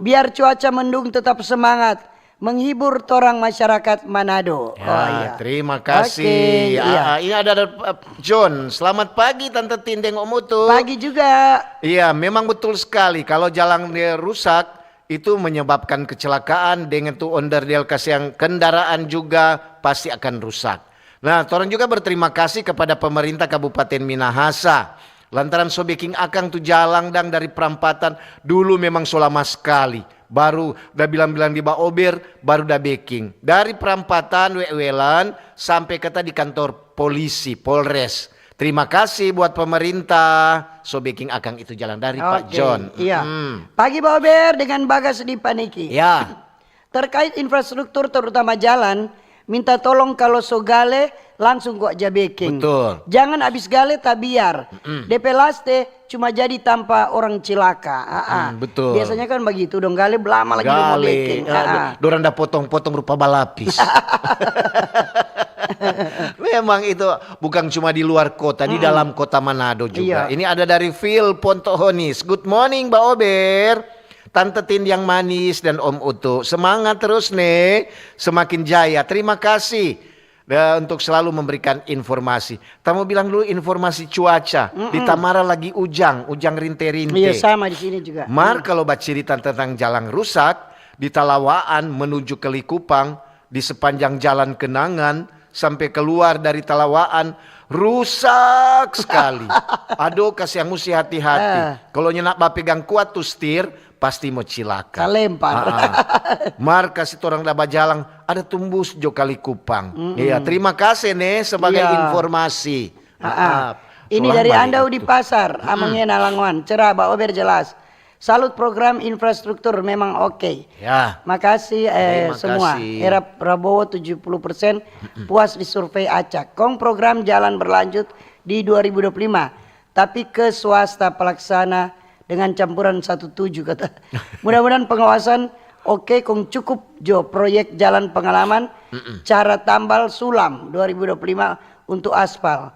S2: Biar cuaca mendung tetap semangat menghibur torang masyarakat Manado.
S1: Terima kasih. Ini ada John. Selamat pagi Tante Tindeng Om Utu.
S2: Pagi juga.
S1: Iya, memang betul sekali. Kalau jalan dia rusak itu menyebabkan kecelakaan dengan tuh onderdel yang kendaraan juga pasti akan rusak. Nah, torang juga berterima kasih kepada pemerintah Kabupaten Minahasa. Lantaran sobeking akang tuh jalan dang dari perampatan dulu memang so lama sekali. Baru udah bilang-bilang di Baober, baru udah baking. Dari perampatan wewelan sampai kata di kantor polisi, Polres. Terima kasih buat pemerintah. So baking akang itu jalan dari Pak John.
S2: Iya. Pagi Baober dengan Bagas di Paniki.
S1: Ya.
S2: Terkait infrastruktur terutama jalan, minta tolong kalau so gale langsung gua aja baking.
S1: Betul.
S2: Jangan habis gale tak biar. DP laste cuma jadi tanpa orang cilaka.
S1: Betul.
S2: Biasanya kan begitu dong, gale lama lagi mau baking.
S1: Dorang dah potong-potong rupa balapis. Memang itu bukan cuma di luar kota, di dalam kota Manado juga. Ini ada dari Phil Pontohonis. Good morning Mbak Ober. Tante Tin yang manis dan Om Utu. Semangat terus nih, semakin jaya. Terima kasih untuk selalu memberikan informasi. Tamu bilang dulu informasi cuaca. Di Tamara lagi ujang rinte-rinte.
S2: Iya sama di sini juga.
S1: Mar kalau bercerita tentang jalan rusak di Talawaan menuju ke Likupang di sepanjang jalan Kenangan sampai keluar dari Talawaan rusak sekali. Aduh kasih yang mesti hati-hati. Kalau nyenak pegang kuat tuh setir pasti mau cilaka.
S2: Kalempar.
S1: Mar kasih orang daba jalan ada tumbus jo kali Kupang. Iya, terima kasih nih sebagai informasi.
S2: Ini dari Anda di pasar, Amangnya Nalanguan, cerah Mbak Ober jelas. Salut program infrastruktur memang oke.
S1: Ya.
S2: Makasih semua. Era Prabowo 70% puas di survei acak. Kong program jalan berlanjut di 2025. Tapi ke swasta pelaksana dengan campuran 17 kata. Mudah-mudahan pengawasan oke kong cukup jo proyek jalan pengalaman cara tambal sulam 2025 untuk aspal.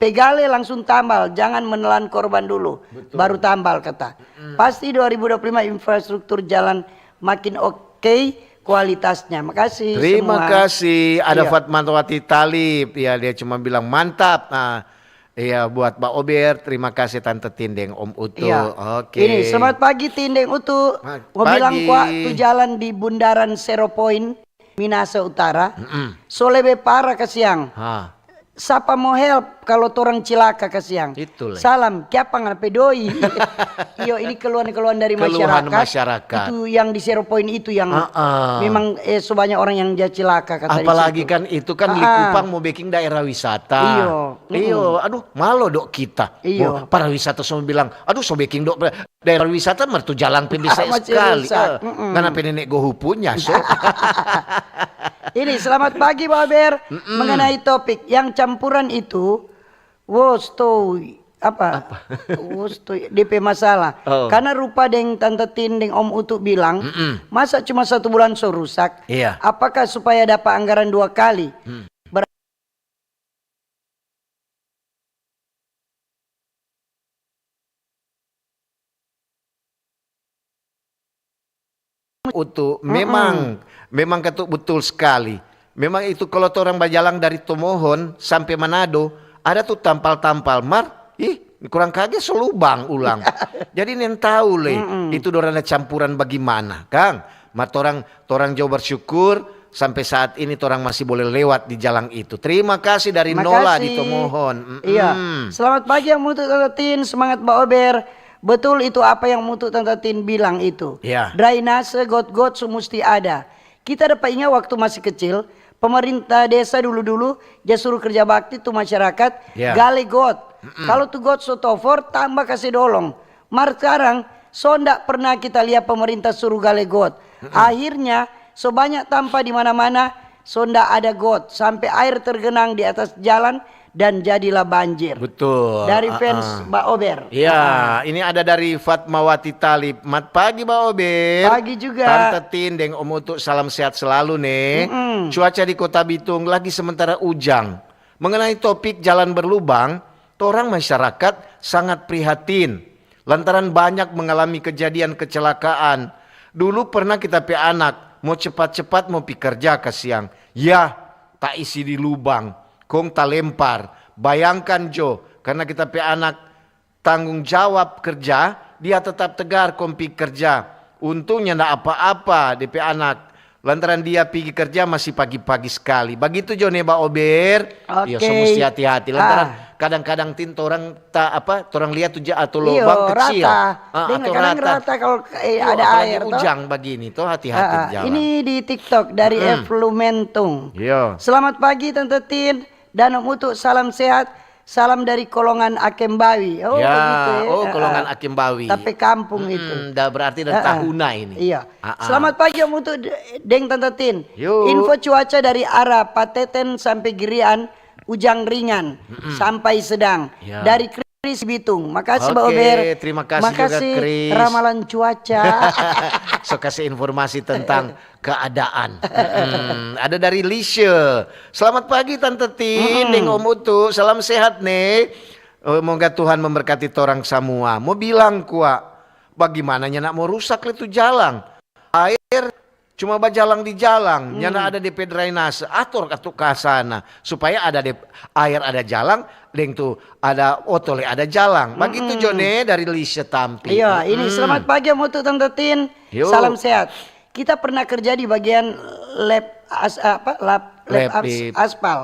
S2: pegale langsung tambal, jangan menelan korban dulu. Baru tambal kata. Pasti 2025 infrastruktur jalan makin oke kualitasnya. Makasih
S1: Terima
S2: semua.
S1: kasih. Ada
S2: Iya.
S1: Fatmawati Talib. Ya, dia cuma bilang mantap. Nah, iya buat Mbak Ober. Terima kasih Tante Tindeng, Om Utu.
S2: Iya.
S1: Oke.
S2: Ini selamat pagi Tindeng Utu. Mau bilang
S1: Pagi.
S2: kuat tuh jalan di bundaran Zero Point Minasa Utara. So lebih parah ke siang.
S1: Hah.
S2: Siapa mau help kalau orang cilaka ke siang?
S1: Itulah.
S2: Salam, kiapa ngapain doi? Iyo, ini keluhan-keluhan dari
S1: Keluhan
S2: masyarakat.
S1: masyarakat.
S2: Itu yang di Zero Point itu yang memang sebanyak orang yang jadi cilaka kata di
S1: Apalagi
S2: situ.
S1: kan itu kan Likupang mau bikin daerah wisata.
S2: Iyo.
S1: Iyo, aduh malo dok kita.
S2: Iyo.
S1: Para wisata semua bilang, aduh so bikin dok daerah wisata mertu jalan bisa
S2: Masih
S1: sekali.
S2: rusak.
S1: Karena nenek gohu punya so.
S2: Ini selamat pagi Pak Ber. Mengenai topik yang campuran itu, wostoy apa? Wostoy DP masalah.
S1: Oh.
S2: Karena rupa deng Tante Tindeng Om Utu bilang, masa cuma 1 bulan so rusak?
S1: Iya.
S2: Apakah supaya dapat anggaran 2 kali?
S1: Utu, memang ketuk betul sekali. Memang itu kalau orang bajalang dari Tomohon sampai Manado, ada tuh tampal-tampal mar, kurang kaget selubang ulang. Jadi nen tahu le, itu dorana campuran bagaimana, Kang. Mat orang jauh bersyukur sampai saat ini orang masih boleh lewat di jalan itu. Terima kasih dari Nola di Tomohon.
S2: Iya. Selamat pagi yang Mutu Tante Tin, semangat Mbak Ober. Betul itu apa yang Mutu Tante Tin bilang itu.
S1: Iya.
S2: Drainase got-got mesti ada. Kita dapat ingat waktu masih kecil, pemerintah desa dulu-dulu dia suruh kerja bakti tuh masyarakat,
S1: Iya.
S2: gali got. Kalau tuh got sotofor tambah kasih dolong. Mar sekarang so ndak pernah kita lihat pemerintah suruh gali got. Akhirnya so banyak tanpa di mana-mana so ndak ada got sampai air tergenang di atas jalan dan jadilah banjir.
S1: Betul.
S2: Dari fans Mbak Ober.
S1: Iya, ini ada dari Fatmawati Talib. Mat pagi Mbak Ober.
S2: Pagi juga.
S1: Tante Tindeng Om Utuk, salam sehat selalu nih. Cuaca di Kota Bitung lagi sementara ujang. Mengenai topik jalan berlubang, orang masyarakat sangat prihatin. Lantaran banyak mengalami kejadian kecelakaan. Dulu pernah kita pe anak mau cepat-cepat mau pi kerja ke siang. Ya, tak isi di lubang. Kong tak lempar. Bayangkan Jo, karena kita pe anak tanggung jawab kerja, dia tetap tegar kompi kerja. Untungnya ndak apa-apa DP anak. Lantaran dia pergi kerja masih pagi-pagi sekali. Begitu Jo nih Mbak Ober.
S2: Oke.
S1: Ya so mesti hati-hati. Lantaran kadang-kadang orang orang lihat tuh atau lubang kecil.
S2: Atau rata kalau ada
S1: apalagi
S2: air
S1: ujang begini tuh hati-hati jalan.
S2: Ini di TikTok dari Eflumentung.
S1: Yo.
S2: Selamat pagi Tante Tin dan Om Utuk, salam sehat. Salam dari Kolongan Akembawi. Oh
S1: Ya,
S2: begitu ya.
S1: Kolongan Akembawi.
S2: Tapi kampung itu.
S1: Dah berarti dah tahuna ini.
S2: Iya. Selamat pagi Om Utuk, Deng Tante Tin.
S1: Yuk.
S2: Info cuaca dari arah Pateten sampai Girian, ujang ringan sampai sedang.
S1: Ya.
S2: Dari Kris Bitung. Makasih Mbak
S1: Oke,
S2: Ober.
S1: terima kasih juga, Kris.
S2: Ramalan cuaca.
S1: So kasih informasi tentang keadaan. Ada dari Lisha. Selamat pagi Tante Tin, Deng Om Utu. Salam sehat nih. Moga Tuhan memberkati orang semua. Mau bilang kuat, bagaimana nak mau rusak itu jalan. Air cuma bajalang di jalan, nyana ada DP drainase, atur ke sana supaya ada air ada jalan, deng tuh ada otole ada jalan. Begitu Jone dari Lisha Tampi.
S2: Iya, ini selamat pagi Om Utuk Tante Tin.
S1: Yuk.
S2: Salam sehat. Kita pernah kerja di bagian lab aspal.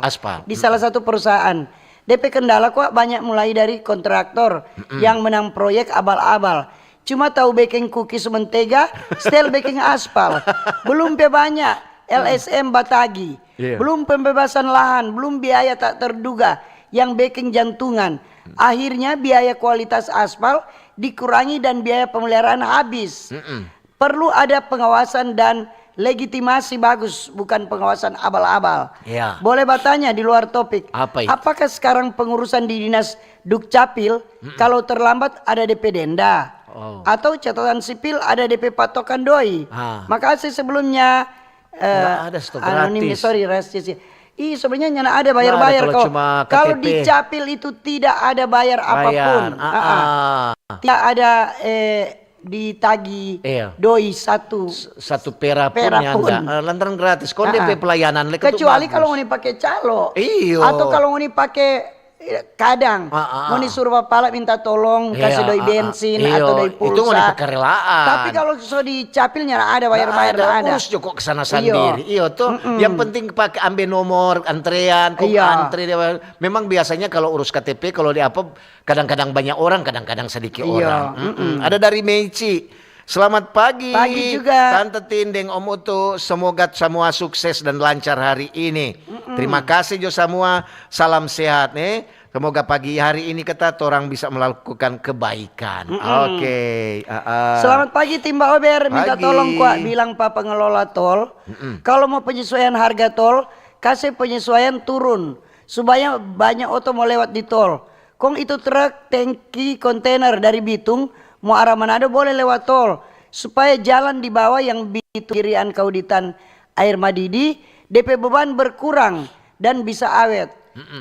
S1: Aspal.
S2: Di salah satu perusahaan. DP kendala kok banyak mulai dari kontraktor yang menang proyek abal-abal. Cuma tahu baking cookies mentega, still baking aspal. Belum banyak LSM batagi.
S1: Yeah.
S2: Belum pembebasan lahan, belum biaya tak terduga yang baking jantungan. Akhirnya biaya kualitas aspal dikurangi dan biaya pemeliharaan habis. Perlu ada pengawasan dan legitimasi bagus, bukan pengawasan abal-abal.
S1: Yeah.
S2: Boleh bertanya di luar topik.
S1: Apa itu?
S2: Apakah sekarang pengurusan di Dinas Dukcapil kalau terlambat ada DP denda? Atau catatan sipil ada DP patokan doi? Makasih sebelumnya.
S1: Nggak ada stok
S2: anonim,
S1: gratis.
S2: sorry rahasia. sebenarnya nyana ada bayar-bayar
S1: kalau
S2: kok.
S1: cuma
S2: Kalau
S1: KTP.
S2: di Capil itu tidak ada bayar apapun. Tidak ada ditagi
S1: Iya.
S2: doi satu
S1: pera pun
S2: Pera
S1: yang
S2: pun.
S1: ada. Lantaran gratis. Kau DP pelayanan lek itu
S2: kecuali
S1: bagus.
S2: kalau mau dipakai calo.
S1: Iyo.
S2: Atau kalau mau dipakai kadang mau disuruh pala minta tolong kasih doi bensin atau doi pulsa.
S1: Itu mau dipekerelaan.
S2: Tapi kalau so di Capil nyana ada bayar-bayar ada.
S1: Urus joko kesana sendiri. Iyo tuh. Yang penting pakai ambil nomor antrean, kok antre dia. Memang biasanya kalau urus KTP kalau di apa kadang-kadang banyak orang, kadang-kadang sedikit orang. Ada dari Meici. Selamat pagi.
S2: Pagi juga.
S1: Tante Tindeng, Om Utu, semoga semua sukses dan lancar hari ini. Terima kasih jo semua. Salam sehat nih. Semoga pagi hari ini kita orang bisa melakukan kebaikan. Oke.
S2: Selamat pagi tim Mbak Ober. Minta
S1: Pagi.
S2: tolong Pak bilang Pak pengelola tol. Kalau mau penyesuaian harga tol, kasih penyesuaian turun. Supaya banyak oto mau lewat di tol. Kong itu truk, tangki, kontainer dari Bitung mau arah Manado boleh lewat tol. Supaya jalan di bawah yang Bitung kirian Kauditan Air Madidi, DP beban berkurang dan bisa awet.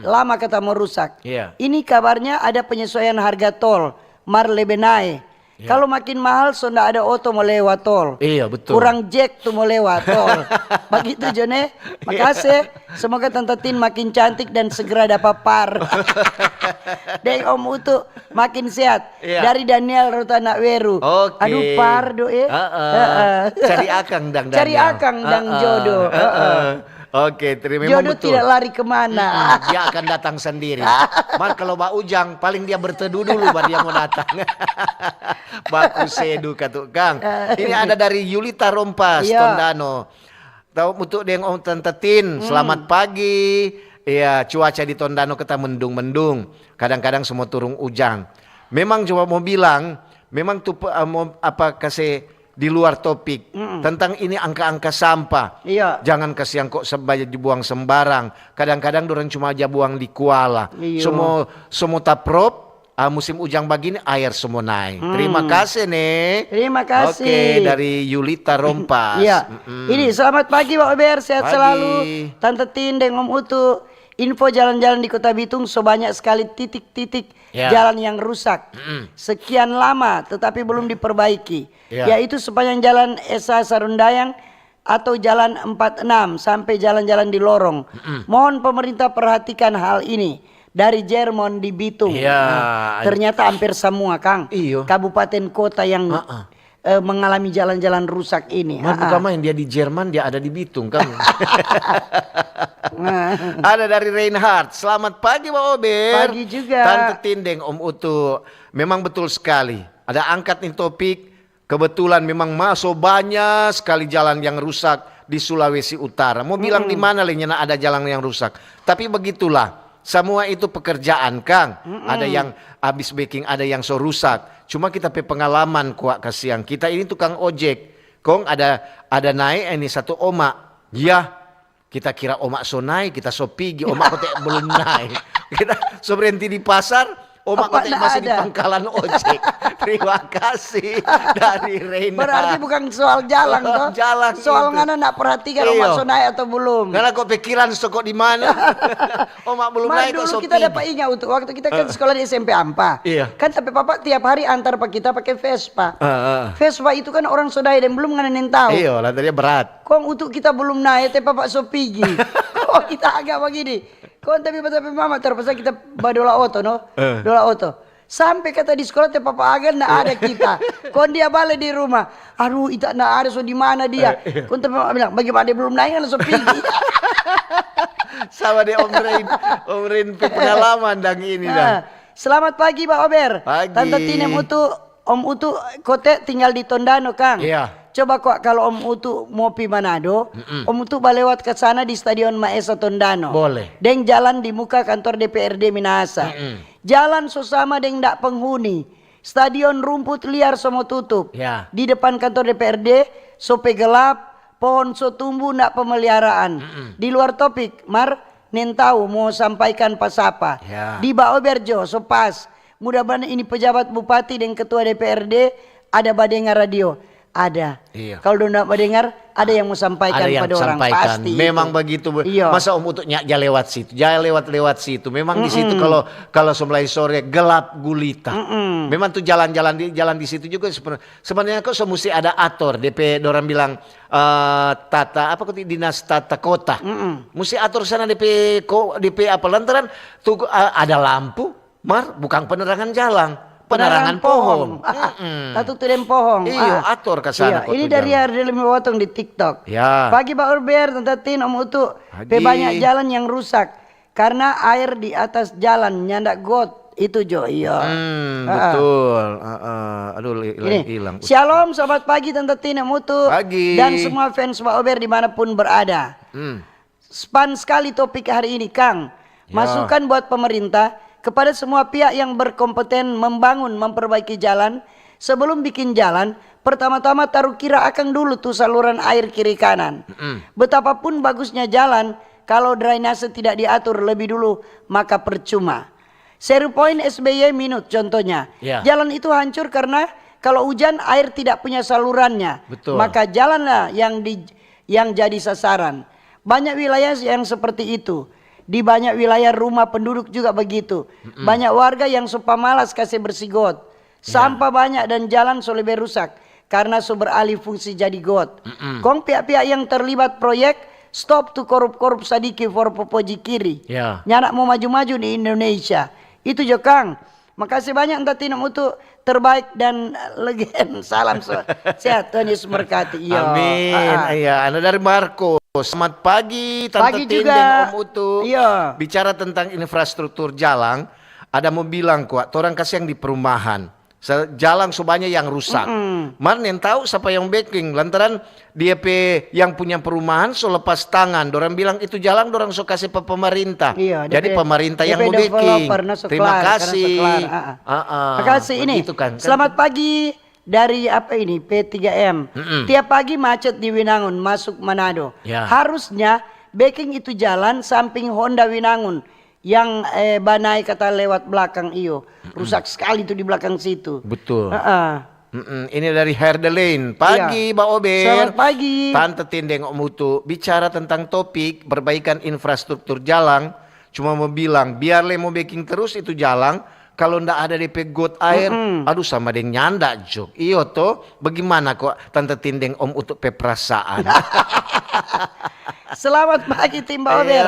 S2: Lama kata mau rusak. Ini kabarnya ada penyesuaian harga tol. Mar lebih naik. Kalau makin mahal so ndak ada oto mau lewat tol.
S1: Iya betul.
S2: Kurang jack tuh mau lewat tol. Begitu Jone. Makasih. Semoga Tante Tin makin cantik dan segera dapat par. Deng Om Utu makin sehat. Dari Daniel Rutana Weru. Aduh par do
S1: Cari akang dang Daniel.
S2: Cari akang dang jodoh.
S1: Oke, terima
S2: Jodoh
S1: betul.
S2: tidak lari kemana.
S1: Dia akan datang sendiri. Mar kalau Mbak Ujang paling dia berteduh dulu baru dia mau datang. Baku sedu katuk Kang. Ini ada dari Yulita Rompas Tondano. Tahu untuk dengan Om Tante Tin. Selamat pagi. Iya, cuaca di Tondano kita mendung-mendung. Kadang-kadang semua turun ujang. Memang cuma mau bilang, memang tuh apa kasih di luar topik tentang ini angka-angka sampah.
S2: Iya.
S1: Jangan kasih yang kok sebanyak dibuang sembarang. Kadang-kadang orang cuma aja buang di kuala.
S2: Iya.
S1: Semua taprop musim ujang begini air semua naik. Terima kasih nih.
S2: Terima kasih.
S1: Oke, dari Yulita Rompas.
S2: Iya. Ini selamat pagi Pak Ober, sehat
S1: Pagi.
S2: selalu. Tante Tin dan Om Utu. Info jalan-jalan di Kota Bitung sebanyak sekali titik-titik jalan yang rusak. Sekian lama tetapi belum diperbaiki. Yaitu sepanjang jalan Esa Sarundayang atau jalan 46 sampai jalan-jalan di lorong. Mohon pemerintah perhatikan hal ini. Dari Jermon di Bitung. Ternyata hampir semua Kang. Kabupaten kota yang mengalami jalan-jalan rusak ini.
S1: Bukan main dia di Jerman, dia ada di Bitung kan. Ada dari Reinhard. Selamat pagi Pak Ober.
S2: Pagi juga.
S1: Tante Tindeng, Om Utu. Memang betul sekali. Ada angkat nih topik. Kebetulan memang masuk banyak sekali jalan yang rusak di Sulawesi Utara. Mau bilang di mana lainnya ada jalan yang rusak. Tapi begitulah. Semua itu pekerjaan Kang. Ada yang habis baking, ada yang so rusak. Cuma kita pe pengalaman kuat kasihan. Kita ini tukang ojek. Kong ada naik ini satu omak. Ya, kita kira omak so naik, kita so pigi. Omak kotek belum naik. Kita so berhenti di pasar. Omak kotek masih di pangkalan ojek. Terima kasih dari Reina.
S2: Berarti bukan soal jalan toh.
S1: Jalan
S2: soal
S1: itu.
S2: ngana nak perhatikan omak so naik atau belum.
S1: Karena kok pikiran sokok di mana? Omak belum naik kok
S2: dulu
S1: so
S2: kita
S1: pigi.
S2: dapat ingat untuk waktu kita kan sekolah di SMP Ampa. Kan tapi papa tiap hari antar pak kita pakai Vespa. Vespa itu kan orang sodai dan belum ngana tahu.
S1: Iya, lantarnya berat.
S2: Kong untuk kita belum naik tapi papa so pigi. Oh kita agak begini. Kong tapi mama terpaksa kita badola oto no. Dola oto. Sampai kata di sekolah teh papa agan nak ada kita. Kon dia balik di rumah. Aduh itu nak ada so di mana dia. Kon tapi mama bilang bagaimana dia belum naik kan so pigi.
S1: Sama deh Om Rin pengalaman dan ini dah.
S2: Selamat pagi Pak Ober.
S1: Pagi.
S2: Tante Tinem Om Utu kote tinggal di Tondano Kang.
S1: Iya.
S2: Coba kok kalau Om Utu mau pi Manado, Om Utu balewat ke sana di Stadion Maesa Tondano.
S1: Boleh.
S2: Deng jalan di muka kantor DPRD Minahasa. Jalan sesama deng dak penghuni. Stadion rumput liar semua tutup.
S1: Ya.
S2: Di depan kantor DPRD sope gelap, pohon so tumbuh ndak pemeliharaan. Di luar topik, Mar nen tahu mau sampaikan pas apa.
S1: Ya.
S2: Di Mbak Oberjo so pas. Mudah-mudahan ini pejabat bupati dan ketua DPRD ada badengar radio. ada.
S1: Iya.
S2: Kalau dia tidak mendengar, ada yang mau sampaikan
S1: ada yang
S2: pada orang.
S1: sampaikan.
S2: Pasti
S1: Memang
S2: itu.
S1: begitu.
S2: Iya.
S1: Masa Om Utuk nyak lewat situ, lewat situ. Memang di situ kalau mulai sore gelap gulita. Memang tuh jalan di situ juga sebenarnya kok mesti ada atur. DP orang bilang tata apa kok dinas tata kota. Mesti atur sana DP apa lantaran tuh ada lampu, bukan penerangan jalan. Penerangan pohon.
S2: Satu tudem pohon.
S1: Iya, atur ke sana.
S2: Iya, ini dari Ardil Mewotong di TikTok.
S1: Ya.
S2: Pagi Pak Urber, Tante Tin, Om Utu. Banyak jalan yang rusak karena air di atas jalan nyandak got. Itu Jo, iya.
S1: Betul. Aduh, hilang.
S2: Shalom, selamat pagi Tante Tin, Om Utu.
S1: Pagi.
S2: Dan semua fans Pak Urber dimanapun berada. Span sekali topik hari ini, Kang. Masukan buat pemerintah kepada semua pihak yang berkompeten memperbaiki jalan. Sebelum bikin jalan, pertama-tama taruh kira akang dulu tuh saluran air kiri kanan. Betapapun bagusnya jalan, kalau drainase tidak diatur lebih dulu, maka percuma. Seru poin SBY Minut contohnya. Jalan itu hancur karena kalau hujan air tidak punya salurannya.
S1: Betul.
S2: Maka jalanlah yang jadi sasaran. Banyak wilayah yang seperti itu. Di banyak wilayah rumah penduduk juga begitu. Banyak warga yang suka malas kasih bersih got. Sampah banyak dan jalan lebih rusak karena beralih fungsi jadi got. Kong pihak-pihak yang terlibat proyek stop tuh korup-korup sadiki for popoji kiri. Nyanak mau maju-maju di Indonesia. Itu jo Kang. Makasih banyak Entah Tino Mutu, terbaik dan legen. Salam sehat, Tuhan Yesus memberkati.
S1: Amin. Iya, Anda dari Marco. Selamat pagi Tante Tin dan Om Utu.
S2: Iya.
S1: Bicara tentang infrastruktur jalan, ada mau bilang kok, orang kasih yang di perumahan. Jalan sebanyak yang rusak. Mana yang tahu siapa yang backing? Lantaran dia yang punya perumahan so lepas tangan. Dorang bilang itu jalan dorang so kasih ke pemerintah.
S2: Iya,
S1: jadi pemerintah yang mau backing. Terima kasih.
S2: Makasih ini.
S1: Kan.
S2: Selamat pagi. Dari apa ini P3M. Tiap pagi macet di Winangun masuk Manado. Harusnya backing itu jalan samping Honda Winangun yang banai kata lewat belakang iyo. Rusak sekali itu di belakang situ.
S1: Betul. Ini dari Herdelin. Pagi Mbak Ober.
S2: Selamat pagi.
S1: Tante Tindeng Om Utu bicara tentang topik perbaikan infrastruktur jalan. Cuma mau bilang biar mau backing terus itu jalan. Kalau ndak ada DP got air, aduh sama deng nyanda Jo. Iyo toh, bagaimana kok Tante Tindeng Om Utu perasaan?
S2: Selamat pagi tim Mbak Ober.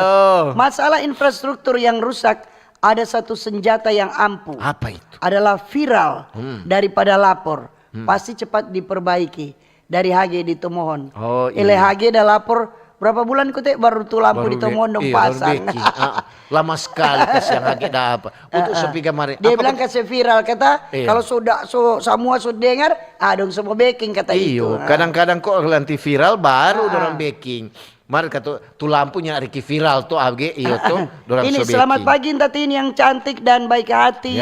S2: Masalah infrastruktur yang rusak ada satu senjata yang ampuh.
S1: Apa itu?
S2: Adalah viral daripada lapor. Pasti cepat diperbaiki. Dari HG ditemohon. HG dah lapor. Berapa bulan kute baru tuh lampu ditemohon dong pasang.
S1: Lama sekali kasih yang HG dah apa. Untuk sepi kemarin.
S2: Dia bilang kasih viral kata. Kalau semua sudah dengar. Dong semua backing kata itu.
S1: Kadang-kadang kok nanti viral baru orang backing. Mari kata tuh lampunya Riki viral tuh AG iyo tuh dorang
S2: ini
S1: so
S2: selamat pagi Tatin yang cantik dan baik hati.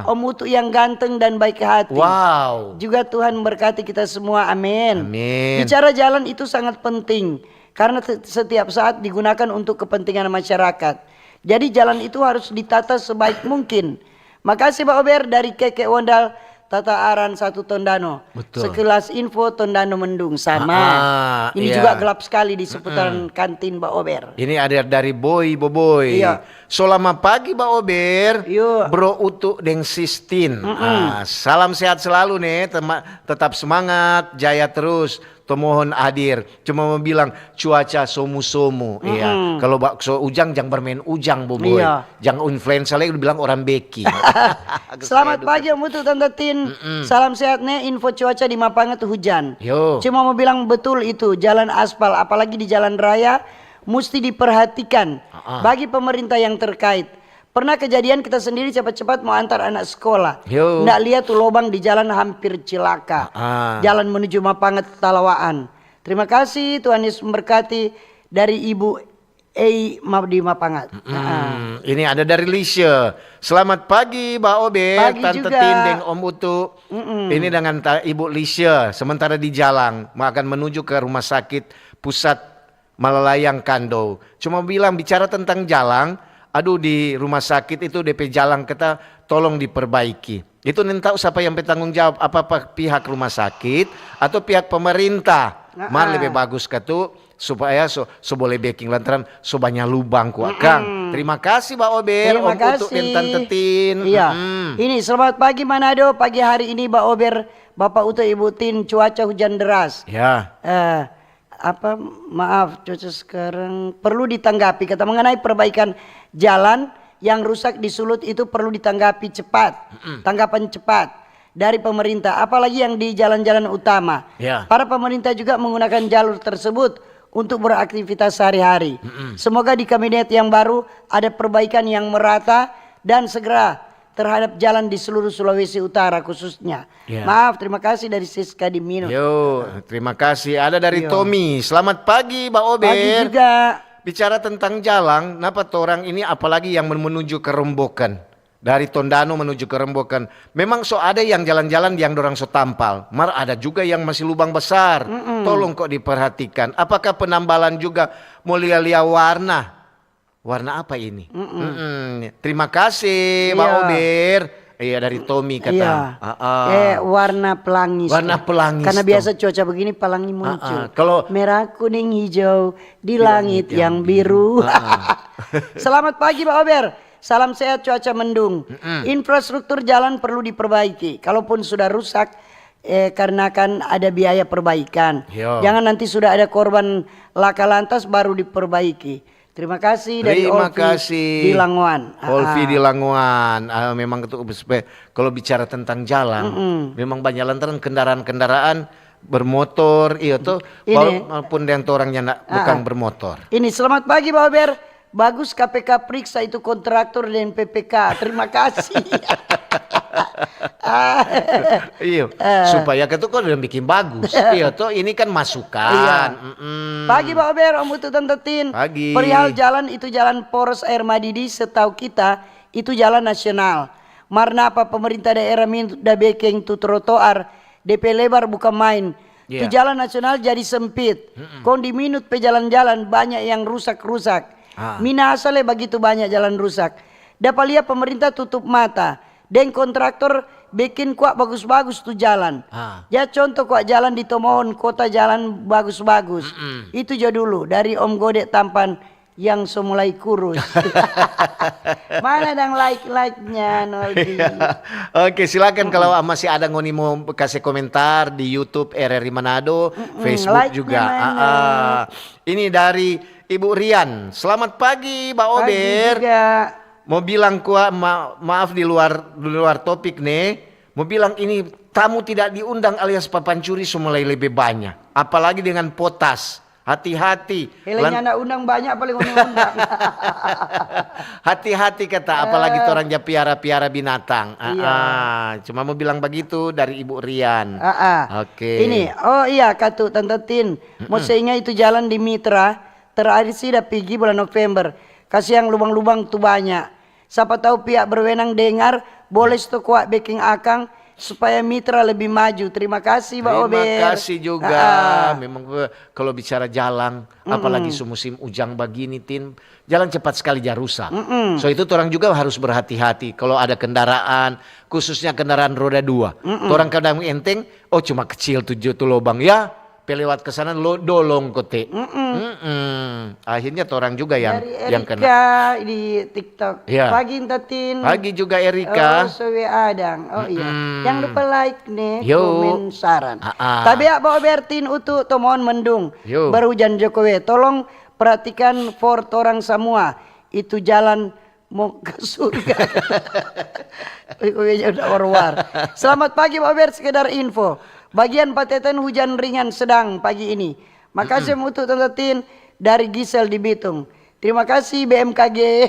S2: Om Utu yang ganteng dan baik hati.
S1: Wow.
S2: Juga Tuhan memberkati kita semua. Amin.
S1: Amin.
S2: Bicara jalan itu sangat penting karena setiap saat digunakan untuk kepentingan masyarakat. Jadi jalan itu harus ditata sebaik mungkin. Makasih Pak Ober dari Keke Wondal. Tata Aran 1 Tondano.
S1: Betul.
S2: Sekelas info Tondano Mendung sama. Ini juga gelap sekali di seputaran kantin Mbak Ober.
S1: Ini ada dari Boboy.
S2: Iya.
S1: Selamat pagi Mbak Ober.
S2: Iya.
S1: Bro Utu Deng Sistin. Salam sehat selalu nih. Tetap semangat, jaya terus. Mohon hadir. Cuma mau bilang cuaca somu-somu. Iya. Kalau bakso ujang jangan bermain ujang Boboy.
S2: Iya.
S1: Jangan influencer lagi bilang orang beki.
S2: Selamat pagi Om Utu Tante Tin. Salam sehat nih. Info cuaca di Mapangat hujan.
S1: Yo.
S2: Cuma mau bilang betul itu jalan aspal apalagi di jalan raya mesti diperhatikan bagi pemerintah yang terkait. Pernah kejadian kita sendiri cepat-cepat mau antar anak sekolah. Nggak lihat tuh lubang di jalan hampir cilaka. Jalan menuju Mapangat Talawaan. Terima kasih Tuhan Yesus memberkati dari Ibu di Mapangat.
S1: Ini ada dari Lisha. Selamat pagi Mbak Obe, Tante
S2: juga.
S1: Tindeng Om Utu. Ini dengan Ibu Lisha. Sementara di jalan akan menuju ke rumah sakit pusat Malalayang Kando. Cuma bilang bicara tentang jalan. Aduh di rumah sakit itu DP jalan kita tolong diperbaiki. Itu nen tahu siapa yang bertanggung jawab, apa pihak rumah sakit atau pihak pemerintah. Mar lebih bagus katu supaya so boleh backing lantaran so banyak lubang ku Kang. Terima kasih Mbak Ober,
S2: Terima
S1: Om
S2: kasih.
S1: Utuk dan Tante Tin.
S2: Iya. Ini selamat pagi Manado. Pagi hari ini Mbak Ober, Bapak Utuk, Ibu Tin, cuaca hujan deras.
S1: Ya.
S2: Maaf, cuaca sekarang perlu ditanggapi. Kata mengenai perbaikan jalan yang rusak di Sulut itu perlu ditanggapi cepat. Tanggapan cepat dari pemerintah, apalagi yang di jalan-jalan utama.
S1: Ya.
S2: Para pemerintah juga menggunakan jalur tersebut untuk beraktivitas sehari-hari. Semoga di kabinet yang baru ada perbaikan yang merata dan segera terhadap jalan di seluruh Sulawesi Utara khususnya.
S1: Ya.
S2: Maaf, terima kasih dari Siska di Minus.
S1: Yo, terima kasih. Ada dari Tommy. Selamat pagi Mbak Ober.
S2: Pagi juga.
S1: Bicara tentang jalan, kenapa orang ini apalagi yang menuju ke Rembokan. Dari Tondano menuju ke Rembokan. Memang so ada yang jalan-jalan yang dorang so tampal. Mar ada juga yang masih lubang besar. Tolong kok diperhatikan. Apakah penambalan juga mau lihat warna? Warna apa ini? Terima kasih Mbak Ober. Iya dari Tommy kata.
S2: Warna pelangi.
S1: Warna pelangi.
S2: Karena biasa cuaca begini pelangi muncul.
S1: Kalau
S2: merah, kuning, hijau di langit yang biru. Selamat pagi Pak Ober. Salam sehat, cuaca mendung. Infrastruktur jalan perlu diperbaiki. Kalaupun sudah rusak, karena kan ada biaya perbaikan. Jangan nanti sudah ada korban laka lantas baru diperbaiki. Terima kasih dari Olvi di Langoan.
S1: Olvi di Langoan. Memang itu kalau bicara tentang jalan, memang banyak lantaran kendaraan-kendaraan bermotor, iya tuh, walaupun yang orangnya bukan bermotor.
S2: Ini selamat pagi Pak Ober. Bagus KPK periksa itu kontraktor dan PPK. Terima kasih.
S1: Iya, supaya itu kok udah bikin bagus. Iya tuh, ini kan masukan.
S2: Pagi Pak Ober, Om Utu, Tante Tin.
S1: Pagi.
S2: Perihal jalan itu jalan poros air Madidi, setahu kita itu jalan nasional. Marna apa pemerintah daerah minta backing tu trotoar, DP lebar bukan main. Itu jalan nasional jadi sempit. Kon di minut pe jalan-jalan banyak yang rusak-rusak. Mina asale begitu banyak jalan rusak. Dapat lihat pemerintah tutup mata. Dan kontraktor bikin kuat bagus-bagus tuh jalan. Ya contoh kuat jalan di Tomohon, kota jalan bagus-bagus. Itu aja dulu dari Om Godek Tampan yang semulai kurus. Mana dang like-like-nya Noldi.
S1: Oke, silakan kalau masih ada ngoni mau kasih komentar di YouTube RRI Manado, Facebook
S2: like
S1: juga. Ini dari Ibu Rian. Selamat pagi, Mbak Ober.
S2: Pagi juga.
S1: Mau bilang maaf di luar topik nih. Mau bilang ini tamu tidak diundang alias papancuri mulai lebih banyak. Apalagi dengan potas. Hati-hati.
S2: Helenya anak undang banyak paling undang.
S1: Hati-hati kata, apalagi orang piara binatang. Cuma mau bilang begitu dari Ibu Rian. Oke.
S2: Ini, katu Tante Tin. Mau sehingga itu jalan di Mitra. Terakhir sih udah pergi bulan November. Kasih yang lubang-lubang tuh banyak. Siapa tahu pihak berwenang dengar, boleh kuat backing akang supaya Mitra lebih maju. Terima kasih Mbak Ober.
S1: Terima kasih juga. Memang kalau bicara jalan, apalagi musim ujang begini Tin, jalan cepat sekali rusak. So itu orang juga harus berhati-hati kalau ada kendaraan, khususnya kendaraan roda 2. Orang kadang enteng, cuma kecil tuh lubang ya. Pelewat ke sana lo dolong kote. Akhirnya orang juga yang kena.
S2: Erika di TikTok. Pagi Tatin.
S1: Pagi juga Erika.
S2: Sowe Adang. Iya. Jangan lupa like nih,
S1: Yo.
S2: komen saran. Tapi ya Pak Bertin Utu Tomohon Mendung. Baru hujan Jokowi. Tolong perhatikan for orang semua. Itu jalan mau ke surga. Udah war. Selamat pagi Pak Ber, sekedar info. Bagian Patetan hujan ringan sedang pagi ini. Makasih untuk Tante Tin dari Gisel di Bitung. Terima kasih BMKG.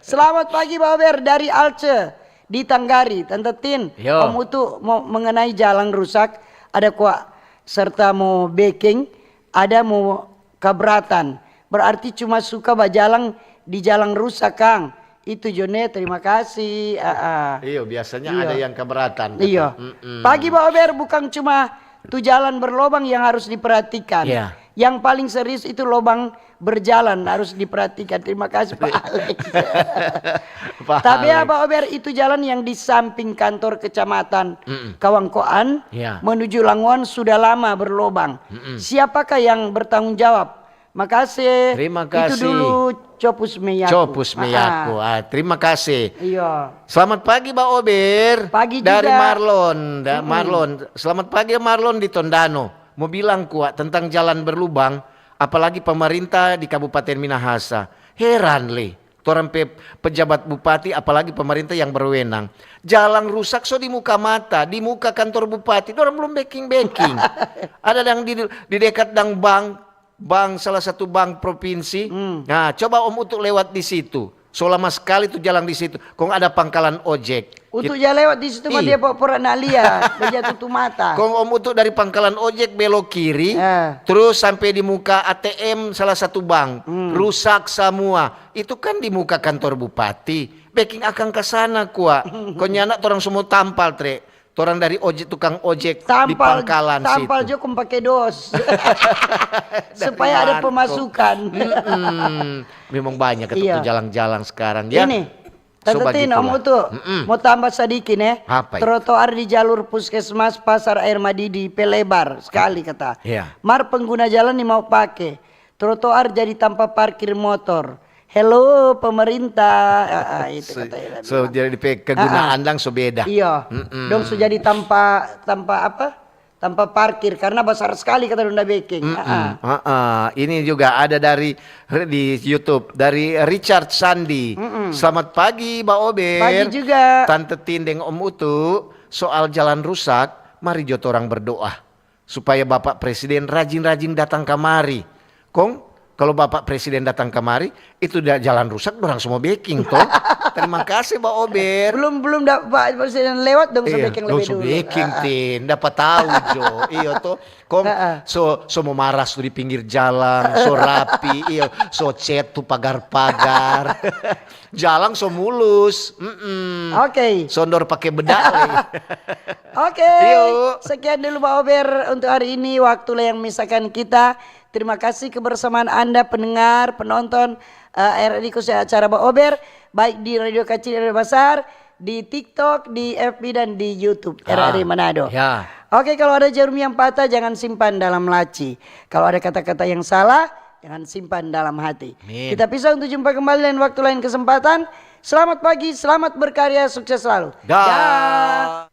S2: Selamat pagi Pak Ber dari Alce di Tanggari. Tante Tin, Om Utu mau mengenai jalan rusak, ada kuat serta mau backing, ada mau keberatan. Berarti cuma suka bajalang di jalan rusak Kang. Itu Jone, terima kasih.
S1: Iya, biasanya ada yang keberatan.
S2: Iya. Pagi Pak Ober, bukan cuma tuh jalan berlobang yang harus diperhatikan. Yang paling serius itu lobang berjalan harus diperhatikan. Terima kasih Pak Alex.
S1: Pak
S2: Tapi
S1: Alex.
S2: Pak Ober, itu jalan yang di samping kantor kecamatan Kawangkoan
S1: Ya.
S2: menuju Langon sudah lama berlobang. Siapakah yang bertanggung jawab? Makasih.
S1: Terima
S2: Itu
S1: kasih.
S2: dulu Copus Meyaku.
S1: Copus Meyaku. Terima kasih.
S2: Iya.
S1: Selamat pagi Mbak Ober.
S2: Pagi
S1: Dari
S2: juga.
S1: Marlon. Marlon. Selamat pagi Marlon di Tondano. Mau bilang kuat tentang jalan berlubang, apalagi pemerintah di Kabupaten Minahasa. Heran le. Orang pejabat bupati, apalagi pemerintah yang berwenang. Jalan rusak so di muka mata, di muka kantor bupati. Orang belum backing. Ada yang di dekat dang bank salah satu bank provinsi. Nah, coba Om Utuk lewat di situ. So lama sekali tuh jalan di situ. Kong ada pangkalan ojek.
S2: Untuk jalan lewat di situ mah dia pura nak lihat, dia tutup mata.
S1: Kong Om Utuk dari pangkalan ojek belok kiri, terus sampai di muka ATM salah satu bank, rusak semua. Itu kan di muka kantor bupati. Backing akan ke sana kuat. Kok nyanak orang semua tampal tre. Orang dari ojek tukang ojek di pangkalan situ.
S2: Tampal Jokom pakai dos. Supaya ada pemasukan.
S1: Memang banyak itu jalan-jalan sekarang ya.
S2: Ini Tante Tina mau tuh mau tambah sedikit nih.
S1: Apa itu?
S2: Trotoar di jalur puskesmas Pasar Air Madidi pelebar sekali kata.
S1: Iya.
S2: Mar pengguna jalan nih mau pakai. Trotoar jadi tanpa parkir motor. Hello pemerintah. Itu kata.
S1: So jadi kegunaan lang so beda.
S2: Iya. Dong so jadi tanpa apa? Tanpa parkir karena besar sekali kata Dunda Baking.
S1: Ini juga ada di YouTube dari Richard Sandi. Selamat pagi Mbak Ober.
S2: Pagi juga.
S1: Tante Tindeng Om Utu soal jalan rusak. Mari joto orang berdoa supaya Bapak Presiden rajin-rajin datang kemari. Kong kalau Bapak Presiden datang kemari, itu jalan rusak, orang semua baking toh. Terima kasih Mbak Ober.
S2: Belum Pak Presiden lewat dong baking lebih dulu.
S1: Baking tin, dapat tahu Jo. Iya toh. Kong so mau maras tuh di pinggir jalan, so rapi, iya, so cet tuh pagar-pagar. Jalan so mulus.
S2: Oke.
S1: Sondor pakai bedak.
S2: Oke.
S1: Yuk.
S2: Sekian dulu Pak Ober untuk hari ini, waktulah yang memisahkan kita. Terima kasih kebersamaan Anda pendengar, penonton RRI khususnya acara Pak Ober, baik di radio kecil dan besar, di TikTok, di FB dan di YouTube RRI Manado.
S1: Ya.
S2: Oke, kalau ada jarum yang patah jangan simpan dalam laci. Kalau ada kata-kata yang salah jangan simpan dalam hati.
S1: Amin.
S2: Kita pisah untuk jumpa kembali lain waktu lain kesempatan. Selamat pagi, selamat berkarya, sukses selalu.
S1: Dah.